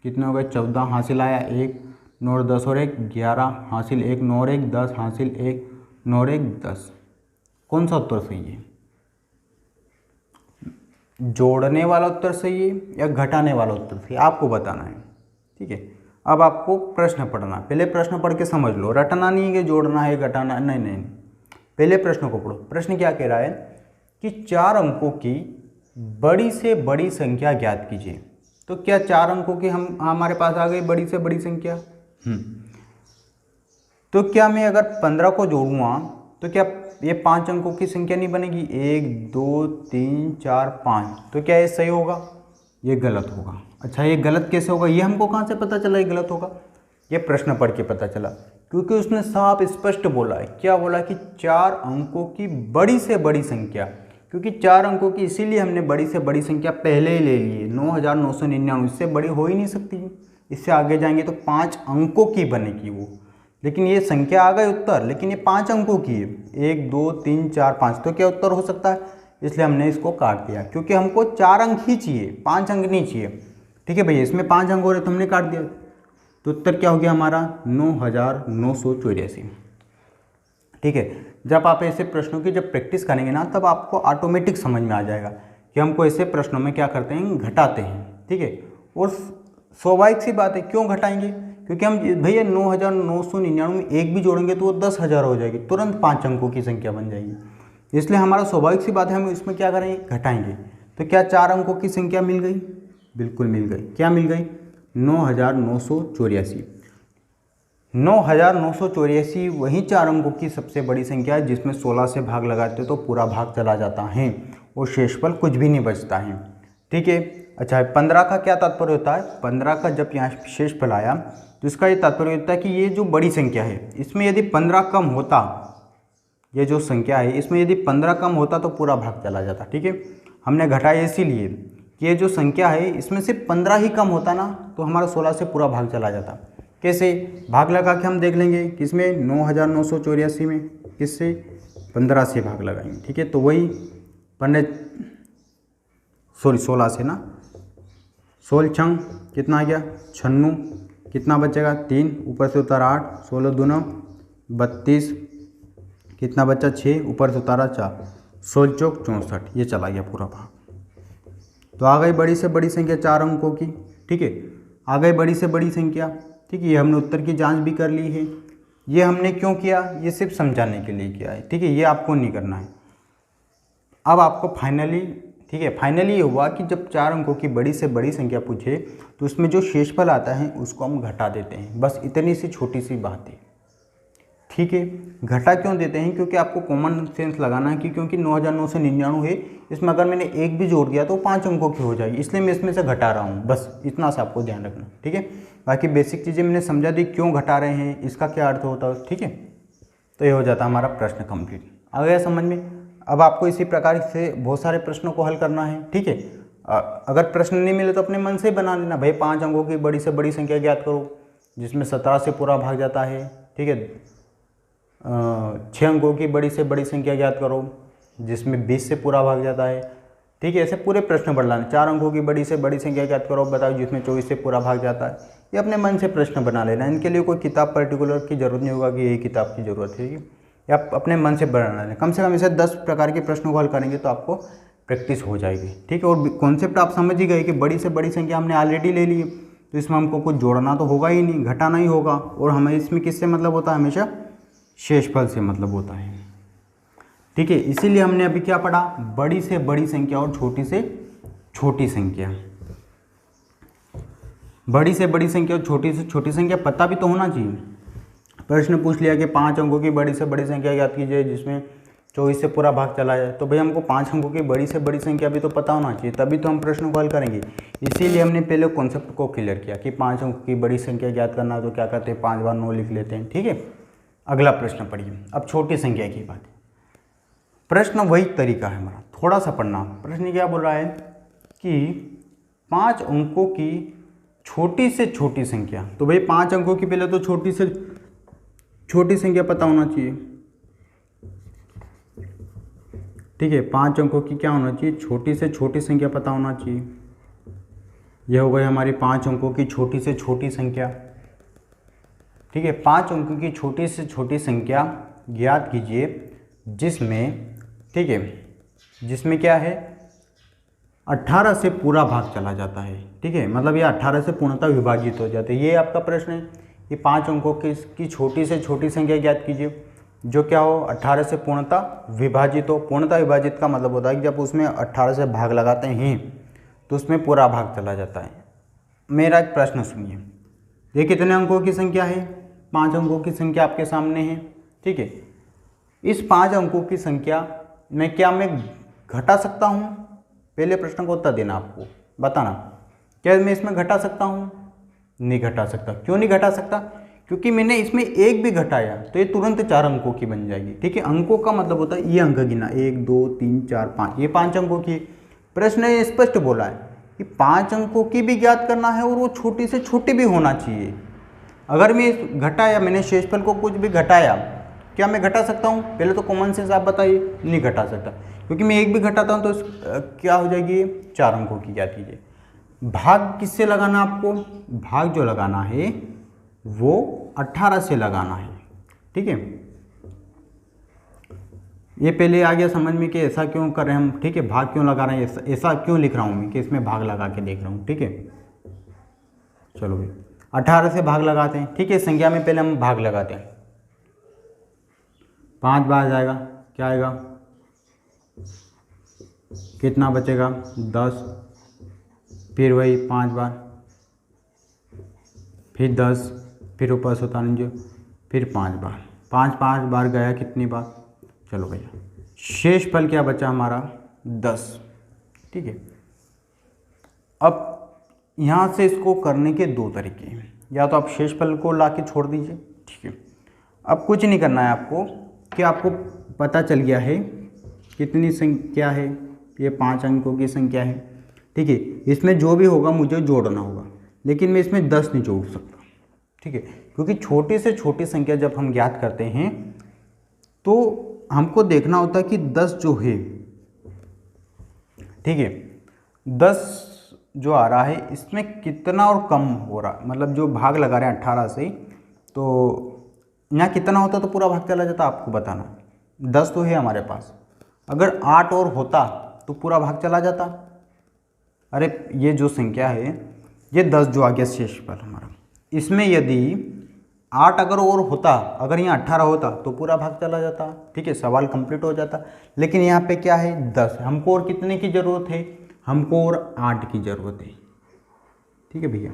कितने हो गए? 14 हासिल आया 1, 9 और 10 और 1 11 हासिल 1, 9 और 1 10 हासिल 1, 9 और 1 10। कौन सा उत्तर सही है? जोड़ने वाला उत्तर सही है या घटाने वाला उत्तर सही है, आपको बताना है। ठीक है, अब आपको प्रश्न पढ़ना, पहले प्रश्न पढ़ के समझ लो, रटना नहीं है कि जोड़ना है घटाना, नहीं नहीं, पहले प्रश्न को पढ़ो। प्रश्न क्या कह रहा है कि 4 अंकों की बड़ी से बड़ी संख्या ज्ञात कीजिए। तो क्या 4 अंकों की हमारे पास आ गई बड़ी से बड़ी संख्या। तो क्या मैं अगर 15 को जोड़ूंगा तो क्या ये 5 अंकों की संख्या नहीं बनेगी? 1 2 3 4 5। तो क्या ये सही होगा? ये गलत होगा। अच्छा, ये गलत कैसे होगा? ये हमको कहाँ से पता चला ये गलत होगा? ये प्रश्न पढ़ के पता चला, क्योंकि उसने साफ स्पष्ट बोला है। क्या बोला? कि 4 अंकों की बड़ी से बड़ी संख्या। क्योंकि 4 अंकों की इसीलिए हमने बड़ी से बड़ी संख्या पहले ही ले ली है, 9999। इससे बड़ी हो ही नहीं सकती। इससे आगे जाएंगे तो 5 अंकों की बनेगी वो। लेकिन ये संख्या आ गई उत्तर, लेकिन ये 5 अंकों की है, 1 2 3 4 5। तो क्या उत्तर हो सकता है? इसलिए हमने इसको काट दिया, क्योंकि हमको 4 अंक ही चाहिए, 5 अंक नहीं चाहिए। ठीक है भैया, इसमें 5 अंक हो रहे तो हमने काट दिया। तो उत्तर क्या हो गया हमारा? 9984। ठीक है, जब आप ऐसे प्रश्नों की जब प्रैक्टिस करेंगे ना, तब आपको ऑटोमेटिक समझ में आ जाएगा कि हमको ऐसे प्रश्नों में क्या करते हैं, घटाते हैं। ठीक है, और स्वाभाविक सी बात है, क्यों घटाएंगे? क्योंकि हम भैया 9999 में एक भी जोड़ेंगे तो वो 10,000 हो जाएगी, तुरंत 5 अंकों की संख्या बन जाएगी। इसलिए हमारा स्वाभाविक सी बात है, हम इसमें क्या करेंगे, घटाएंगे। तो क्या 4 अंकों की संख्या मिल गई? बिल्कुल मिल गई। क्या मिल गई? 9984। 9984 वही 4 अंकों की सबसे बड़ी संख्या है, जिसमें 16 से भाग लगाते तो पूरा भाग चला जाता है और शेषफल कुछ भी नहीं बचता है। ठीक है। अच्छा, 15 का क्या तात्पर्य होता है? 15 का जब यहाँ शेषफल आया तो इसका ये तात्पर्य होता है कि ये जो बड़ी संख्या है, इसमें यदि 15 कम होता, ये जो संख्या है इसमें यदि 15 कम होता तो पूरा भाग चला जाता। ठीक है, हमने घटाया इसीलिए कि ये जो संख्या है इसमें से 15 ही कम होता ना, तो हमारा 16 से पूरा भाग चला जाता। कैसे? भाग लगा के हम देख लेंगे, किसमें? 9984 में। किससे? 15 से भाग लगाएंगे। ठीक है, तो वही 16 से ना, 16 छंग कितना आ गया? 96। कितना बचेगा? 3, ऊपर से उतारा 8, 16 दूना 32, कितना बचा? 6, ऊपर से उतारा 4, 16 चौक 64। ये चला गया पूरा भाग। तो आ गई बड़ी से बड़ी संख्या 4 अंकों की। ठीक है, आ गई बड़ी से बड़ी संख्या। ठीक है, ये हमने उत्तर की जांच भी कर ली है। ये हमने क्यों किया? ये सिर्फ समझाने के लिए किया है। ठीक है, ये आपको नहीं करना है। अब आपको फाइनली, ठीक है, फाइनली ये हुआ कि जब 4 अंकों की बड़ी से बड़ी संख्या पूछे तो उसमें जो शेषफल आता है उसको हम घटा देते हैं। बस इतनी सी छोटी सी बात है। ठीक है, घटा क्यों देते हैं? क्योंकि आपको कॉमन सेंस लगाना है कि क्योंकि 9999 है, इसमें अगर मैंने एक भी जोड़ दिया तो 5 अंकों की हो जाएगी, इसलिए मैं इसमें से घटा रहा हूँ। बस इतना सा आपको ध्यान रखना। ठीक है, बाकी बेसिक चीज़ें मैंने समझा दी, क्यों घटा रहे हैं, इसका क्या अर्थ होता है। ठीक है, तो ये हो जाता हमारा प्रश्न कंप्लीट। आ गया समझ में? अब आपको इसी प्रकार से बहुत सारे प्रश्नों को हल करना है। ठीक है, अगर प्रश्न नहीं मिले तो अपने मन से बना लेना। भाई 5 अंकों की बड़ी से बड़ी संख्या ज्ञात करो, जिसमें 17 से पूरा भाग जाता है। ठीक है, 6 अंकों की बड़ी से बड़ी संख्या ज्ञात करो, जिसमें 20 से पूरा भाग जाता है। ठीक है, ऐसे पूरे प्रश्न पढ़ लाना। 4 अंकों की बड़ी से बड़ी संख्या ज्ञात करो, बताओ जिसमें 24 से पूरा भाग जाता है। ये अपने मन से प्रश्न बना लेना। इनके लिए कोई किताब पर्टिकुलर की जरूरत नहीं होगा कि यही किताब की जरूरत है। या आप अपने मन से बना लें। कम से कम इसे 10 प्रकार के प्रश्नों को हल करेंगे तो आपको प्रैक्टिस हो जाएगी। ठीक है, और कॉन्सेप्ट आप समझ ही गए कि बड़ी से बड़ी संख्या हमने ऑलरेडी ले ली है, तो इसमें हमको कुछ जोड़ना तो होगा ही नहीं, घटाना ही होगा। और हमें इसमें किससे मतलब होता है? हमेशा शेषफल से मतलब होता है। ठीक है, इसीलिए हमने अभी क्या पढ़ा? बड़ी से बड़ी संख्या और छोटी से छोटी संख्या। बड़ी से बड़ी संख्या और छोटी से छोटी संख्या पता भी तो होना चाहिए। प्रश्न पूछ लिया कि 5 अंकों की बड़ी से बड़ी संख्या ज्ञात कीजिए, जिसमें 24 से पूरा भाग चला जाए। तो भाई हमको 5 अंकों की बड़ी से बड़ी संख्या भी तो पता होना चाहिए, तभी तो हम प्रश्न को हल करेंगे। इसीलिए हमने पहले कॉन्सेप्ट को क्लियर किया कि 5 अंकों की बड़ी संख्या ज्ञात करना, तो क्या करते हैं? 5 बार 9 लिख लेते हैं। ठीक है, अगला प्रश्न पढ़िए। अब छोटी संख्या की बात है। प्रश्न वही तरीका है हमारा, थोड़ा सा पढ़ना। प्रश्न क्या बोल रहा है कि 5 अंकों की छोटी से छोटी संख्या। तो भाई 5 अंकों की पहले तो छोटी से छोटी संख्या पता होना चाहिए। ठीक है, 5 अंकों की क्या होना चाहिए? छोटी से छोटी संख्या पता होना चाहिए। यह हो गई हमारी 5 अंकों की छोटी से छोटी संख्या। ठीक है, 5 अंकों की छोटी से छोटी संख्या ज्ञात कीजिए, जिसमें, ठीक है, जिसमें क्या है? 18 से पूरा भाग चला जाता है। ठीक है, मतलब ये 18 से पूर्णतः विभाजित हो जाते हैं। ये आपका प्रश्न है कि 5 अंकों की छोटी से छोटी संख्या ज्ञात कीजिए। जो क्या हो 18 से पूर्णतः विभाजित हो। पूर्णतः विभाजित का मतलब होता है कि जब उसमें 18 से भाग लगाते हैं तो उसमें पूरा भाग चला जाता है। मेरा एक प्रश्न सुनिए, ये कितने अंकों की संख्या है? 5 अंकों की संख्या आपके सामने है, ठीक है। इस 5 अंकों की संख्या में क्या मैं घटा सकता हूँ? पहले प्रश्न को उत्तर देना, आपको बताना, क्या मैं इसमें घटा सकता हूँ? नहीं घटा सकता। क्यों नहीं घटा सकता? क्योंकि मैंने इसमें एक भी घटाया तो ये तुरंत 4 अंकों की बन जाएगी, ठीक है। अंकों का मतलब होता है ये अंक गिना, 1 2 3 4 5, ये 5 अंकों की। प्रश्न ने स्पष्ट बोला है कि 5 अंकों की भी ज्ञात करना है और वो छोटी से छोटी भी होना चाहिए। अगर मैं घटाया, मैंने शेषफल को कुछ भी घटाया, क्या मैं घटा सकता हूँ? पहले तो कॉमन सेंस आप बताइए, नहीं घटा सकता। क्योंकि मैं एक भी घटाता हूँ तो क्या हो जाएगी? 4 अंकों की ज्ञात कीजिए। भाग किससे लगाना आपको? भाग जो लगाना है वो 18 से लगाना है, ठीक है। ये पहले आ गया समझ में कि ऐसा क्यों कर रहे हैं हम, ठीक है। भाग क्यों लगा रहे हैं, ऐसा क्यों लिख रहा हूँ मैं कि इसमें भाग लगा के देख रहा हूँ, ठीक है। चलो भाई 18 से भाग लगाते हैं, ठीक है। संख्या में पहले हम भाग लगाते हैं। 5 बार जाएगा, क्या आएगा? कितना बचेगा? 10। फिर वही 5 बार, फिर 10, फिर ऊपर से उतार लीजिए, फिर 5 बार। 5 बार गया कितनी बार? चलो भैया शेष फल क्या बचा हमारा? 10, ठीक है। अब यहाँ से इसको करने के 2 तरीके हैं, या तो आप शेष फल को ला के छोड़ दीजिए, ठीक है। अब कुछ नहीं करना है आपको, कि आपको पता चल गया है कितनी संख्या है, ये 5 अंकों की संख्या है, ठीक है। इसमें जो भी होगा मुझे जोड़ना होगा, लेकिन मैं इसमें 10 नहीं जोड़ सकता, ठीक है। क्योंकि छोटी से छोटी संख्या जब हम ज्ञात करते हैं तो हमको देखना होता है कि 10 जो है, ठीक है, 10 जो आ रहा है इसमें कितना और कम हो रहा, मतलब जो भाग लगा रहे हैं 18 से, तो यहाँ कितना होता तो पूरा भाग चला जाता, आपको बताना। 10 तो है हमारे पास, अगर 8 और होता तो पूरा भाग चला जाता। अरे ये जो संख्या है, ये 10 जो आ गया शेषफल हमारा, इसमें यदि 8 अगर और होता, अगर यहाँ 18 होता तो पूरा भाग चला जाता, ठीक है, सवाल कंप्लीट हो जाता। लेकिन यहाँ पे क्या है? 10। हमको और कितने की ज़रूरत है? हमको और 8 की ज़रूरत है, ठीक है भैया।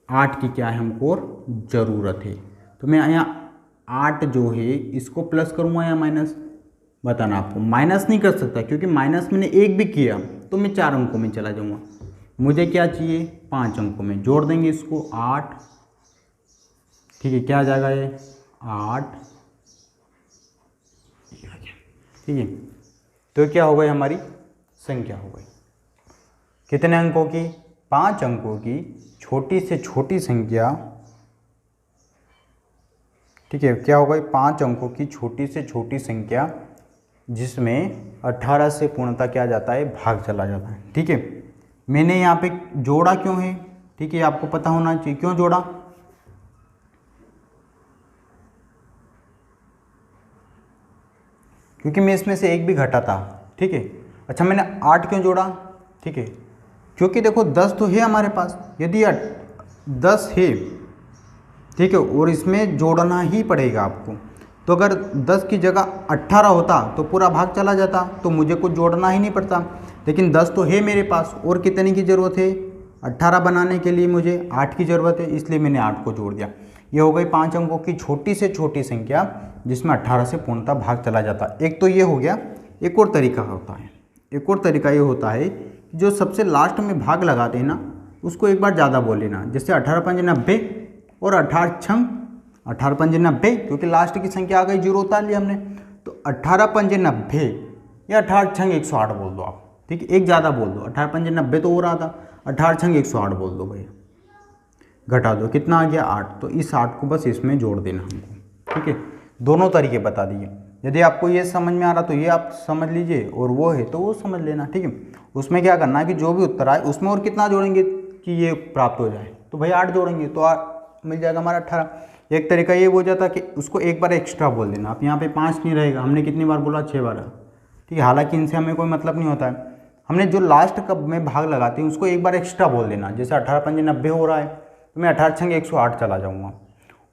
8 की क्या है हमको और ज़रूरत है। तो मैं यहाँ 8 जो है इसको प्लस करूँगा या माइनस? बताना आपको। माइनस नहीं कर सकता, क्योंकि माइनस मैंने एक भी किया तो मैं 4 अंकों में चला जाऊँगा। मुझे क्या चाहिए? 5 अंकों में। जोड़ देंगे इसको 8, ठीक है। क्या आ जाएगा ये? 8, ठीक है। तो क्या हो गई हमारी संख्या? हो गई कितने अंकों की? 5 अंकों की छोटी से छोटी संख्या, ठीक है। क्या हो गई? 5 अंकों की छोटी से छोटी संख्या जिसमें 18 से पूर्णतः क्या जाता है? भाग चला जाता है, ठीक है। मैंने यहाँ पे जोड़ा क्यों है? ठीक है, आपको पता होना चाहिए क्यों जोड़ा। क्योंकि मैं इसमें से एक भी घटा था, ठीक है। अच्छा, मैंने 8 क्यों जोड़ा? ठीक है, क्योंकि देखो 10 तो है हमारे पास, यदि 10 है, ठीक है, और इसमें जोड़ना ही पड़ेगा आपको। तो अगर 10 की जगह 18 होता तो पूरा भाग चला जाता, तो मुझे कुछ जोड़ना ही नहीं पड़ता। लेकिन 10 तो है मेरे पास, और कितने की ज़रूरत है? 18 बनाने के लिए मुझे 8 की ज़रूरत है, इसलिए मैंने 8 को जोड़ दिया। ये हो गई 5 अंकों की छोटी से छोटी संख्या जिसमें 18 से पूर्णतः भाग चला जाता। एक तो ये हो गया। एक और तरीका होता है, एक और तरीका ये होता है कि जो सबसे लास्ट में भाग लगाते हैं ना, उसको एक बार ज़्यादा बोल लेना। जैसे 18 पंजे 90 और 18 छंग 18 पंजे 90, क्योंकि लास्ट की संख्या आ गई, 0 उतार लिया हमने, तो 18 पंजे 90 या 18 छंग 108 बोल दो आप, ठीक है। एक ज़्यादा बोल दो, 18 पंजे 90 तो हो रहा था, 18 छंग 108 बोल दो भैया, घटा दो, कितना आ गया? 8। तो इस 8 को बस इसमें जोड़ देना हमको, ठीक है। दोनों तरीके बता दिए। यदि आपको ये समझ में आ रहा तो ये आप समझ लीजिए, और वो है तो वो समझ लेना, ठीक है। उसमें क्या करना है कि जो भी उत्तर आए उसमें और कितना जोड़ेंगे कि ये प्राप्त हो जाए, तो भाई 8 जोड़ेंगे तो 8 मिल जाएगा हमारा 18। एक तरीका ये हो जाता कि उसको एक बार एक्स्ट्रा बोल देना। आप यहाँ पे 5 नहीं रहेगा, हमने कितनी बार बोला? 6 बार, ठीक है। हालांकि इनसे हमें कोई मतलब नहीं होता है, हमने जो लास्ट कब में भाग लगाते हैं उसको एक बार एक्स्ट्रा बोल देना। जैसे 18 पंजे 90 हो रहा है, तो मैं 18 छंग 108 चला जाऊँगा,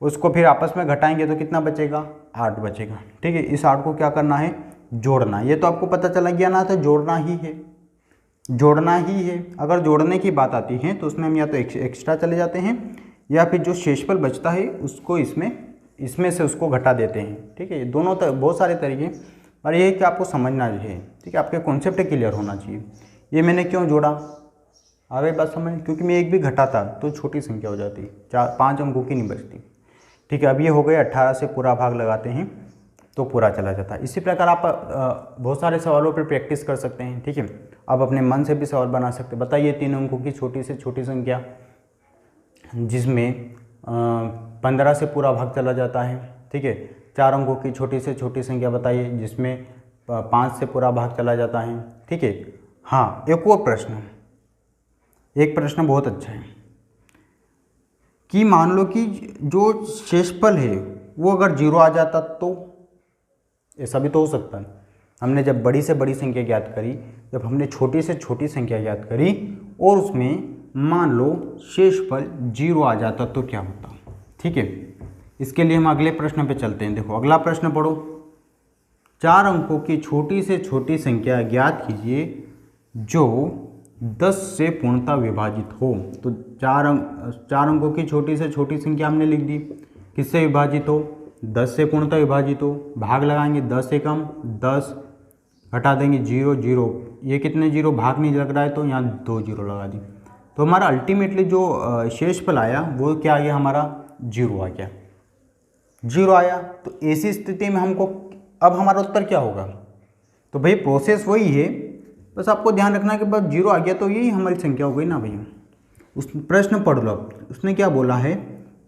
उसको फिर आपस में घटाएंगे तो कितना बचेगा, 8 बचेगा। ठीक है, इस 8 को क्या करना है, जोड़ना। ये तो आपको पता चला गया ना, तो जोड़ना ही है, जोड़ना ही है। अगर जोड़ने की बात आती है तो उसमें हम या तो एक्स्ट्रा चले जाते हैं या फिर जो शेषफल बचता है उसको इसमें से उसको घटा देते हैं। ठीक है, दोनों बहुत सारे तरीके, पर ये है कि आपको समझना है। ठीक है, आपके कॉन्सेप्ट क्लियर होना चाहिए। ये मैंने क्यों जोड़ा, आ गई बात समझ, क्योंकि मैं एक भी घटाता तो छोटी संख्या हो जाती, 5 अंकों की नहीं बचती। ठीक है, अब ये हो गए 18 से पूरा भाग लगाते हैं तो पूरा चला जाता है। इसी प्रकार आप बहुत सारे सवालों पर प्रैक्टिस कर सकते हैं। ठीक है, आप अपने मन से भी सवाल बना सकते हैं। बताइए 3 अंकों की छोटी से छोटी संख्या जिसमें 15 से पूरा भाग चला जाता है। ठीक है, 4 अंकों की छोटी से छोटी संख्या बताइए जिसमें 5 से पूरा भाग चला जाता है। ठीक है, हाँ, एक और प्रश्न, एक प्रश्न बहुत अच्छा है कि मान लो कि जो शेषफल है वो अगर 0 आ जाता तो, ऐसा भी तो हो सकता है। हमने जब बड़ी से बड़ी संख्या ज्ञात करी, जब हमने छोटी से छोटी संख्या ज्ञात करी और उसमें मान लो शेषफल 0 आ जाता तो क्या होता। ठीक है, इसके लिए हम अगले प्रश्न पे चलते हैं। देखो अगला प्रश्न पढ़ो, 4 अंकों की छोटी से छोटी संख्या ज्ञात कीजिए जो 10 से पूर्णतः विभाजित हो। तो 4 अंकों की छोटी से छोटी संख्या हमने लिख दी, किससे विभाजित हो, 10 से पूर्णतः विभाजित हो। भाग लगाएंगे 10 से कम 10, हटा देंगे 0 0, ये कितने 0, भाग नहीं लग रहा है तो यहाँ 2 0 लगा दी। तो हमारा अल्टीमेटली जो शेषफल आया वो क्या आ गया, हमारा 0 आ गया, 0 आया। तो ऐसी स्थिति में हमको अब हमारा उत्तर क्या होगा, तो भाई प्रोसेस वही है, बस आपको ध्यान रखना है कि बस 0 आ गया तो यही हमारी संख्या हो गई ना भैया। उस प्रश्न पढ़ लो, उसने क्या बोला है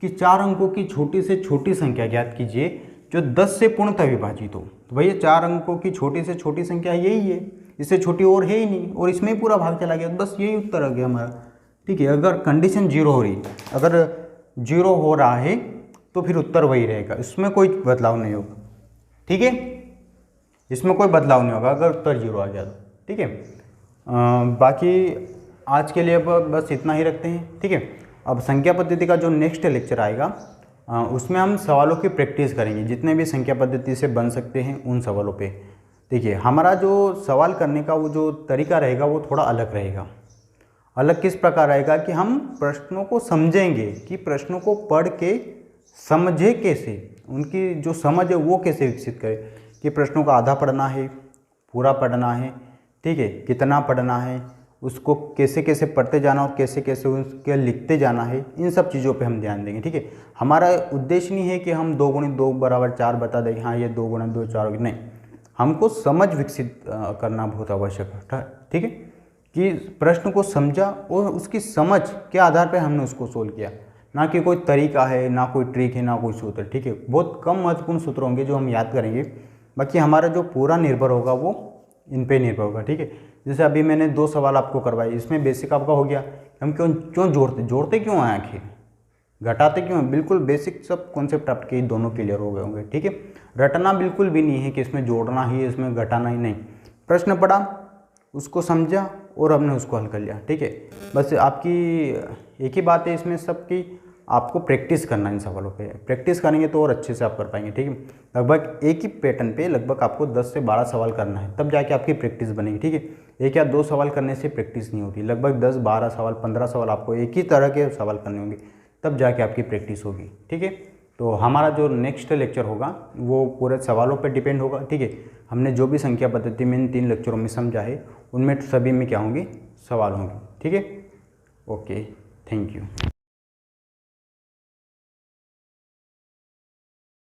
कि 4 अंकों की छोटी से छोटी संख्या ज्ञात कीजिए जो 10 से पूर्णतः विभाजित हो। तो भैया 4 अंकों की छोटी से छोटी संख्या यही है, इससे छोटी और है ही नहीं, और इसमें ही पूरा भाग चला गया, बस यही उत्तर आ गया हमारा। ठीक है, अगर कंडीशन 0 हो रही, अगर 0 हो रहा है तो फिर उत्तर वही रहेगा, इसमें कोई बदलाव नहीं होगा। ठीक है, इसमें कोई बदलाव नहीं होगा अगर उत्तर 0 आ गया तो। ठीक है, बाकी आज के लिए बस इतना ही रखते हैं। ठीक है, अब संख्या पद्धति का जो नेक्स्ट लेक्चर आएगा उसमें हम सवालों की प्रैक्टिस करेंगे, जितने भी संख्या पद्धति से बन सकते हैं उन सवालों पे। देखिए हमारा जो सवाल करने का वो जो तरीका रहेगा वो थोड़ा अलग रहेगा। अलग किस प्रकार रहेगा कि हम प्रश्नों को समझेंगे, कि प्रश्नों को पढ़ के समझे कैसे, उनकी जो समझ है वो कैसे विकसित करें, कि प्रश्नों का आधा पढ़ना है, पूरा पढ़ना है, ठीक है, कितना पढ़ना है, उसको कैसे कैसे पढ़ते जाना और कैसे कैसे उसके लिखते जाना है, इन सब चीज़ों पे हम ध्यान देंगे। ठीक है, हमारा उद्देश्य नहीं है कि हम 2 × 2 = 4 बता दें, हाँ ये 2 × 2 4 होगी, नहीं, हमको समझ विकसित करना बहुत आवश्यक है। ठीक है, कि प्रश्न को समझा और उसकी समझ के आधार पर हमने उसको सोल्व किया, ना कि कोई तरीका है, ना कोई ट्रिक है, ना कोई सूत्र। ठीक है, बहुत कम महत्वपूर्ण सूत्र होंगे जो हम याद करेंगे, बाकी हमारा जो पूरा निर्भर होगा वो इन पे निर्भर होगा। ठीक है, जैसे अभी मैंने 2 सवाल आपको करवाए, इसमें बेसिक आपका हो गया, हम क्यों जोड़ते क्यों हैं, आखिर घटाते क्यों हैं, बिल्कुल बेसिक सब कॉन्सेप्ट आपके दोनों क्लियर हो गए होंगे। ठीक है, रटना बिल्कुल भी नहीं है कि इसमें जोड़ना ही है, इसमें घटाना ही नहीं, प्रश्न पढ़ा, उसको समझा और हमने उसको हल कर लिया। ठीक है, बस आपकी एक ही बात है इसमें सब की, आपको प्रैक्टिस करना इन सवालों पे, प्रैक्टिस करेंगे तो और अच्छे से आप कर पाएंगे। ठीक है, लगभग एक ही पैटर्न पे लगभग आपको 10 से 12 सवाल करना है, तब जाके आपकी प्रैक्टिस बनेगी। ठीक है, 1 या 2 सवाल करने से प्रैक्टिस नहीं होती, लगभग 10 12 सवाल 15 सवाल आपको एक ही तरह के सवाल करने होंगे, तब जाके आपकी प्रैक्टिस होगी। ठीक है, तो हमारा जो नेक्स्ट लेक्चर होगा वो पूरे सवालों पर डिपेंड होगा। ठीक है, हमने जो भी संख्या पद्धति में इन 3 लेक्चरों में समझा है उनमें सभी में क्या होंगे, सवाल होंगे। ठीक है, ओके, थैंक यू।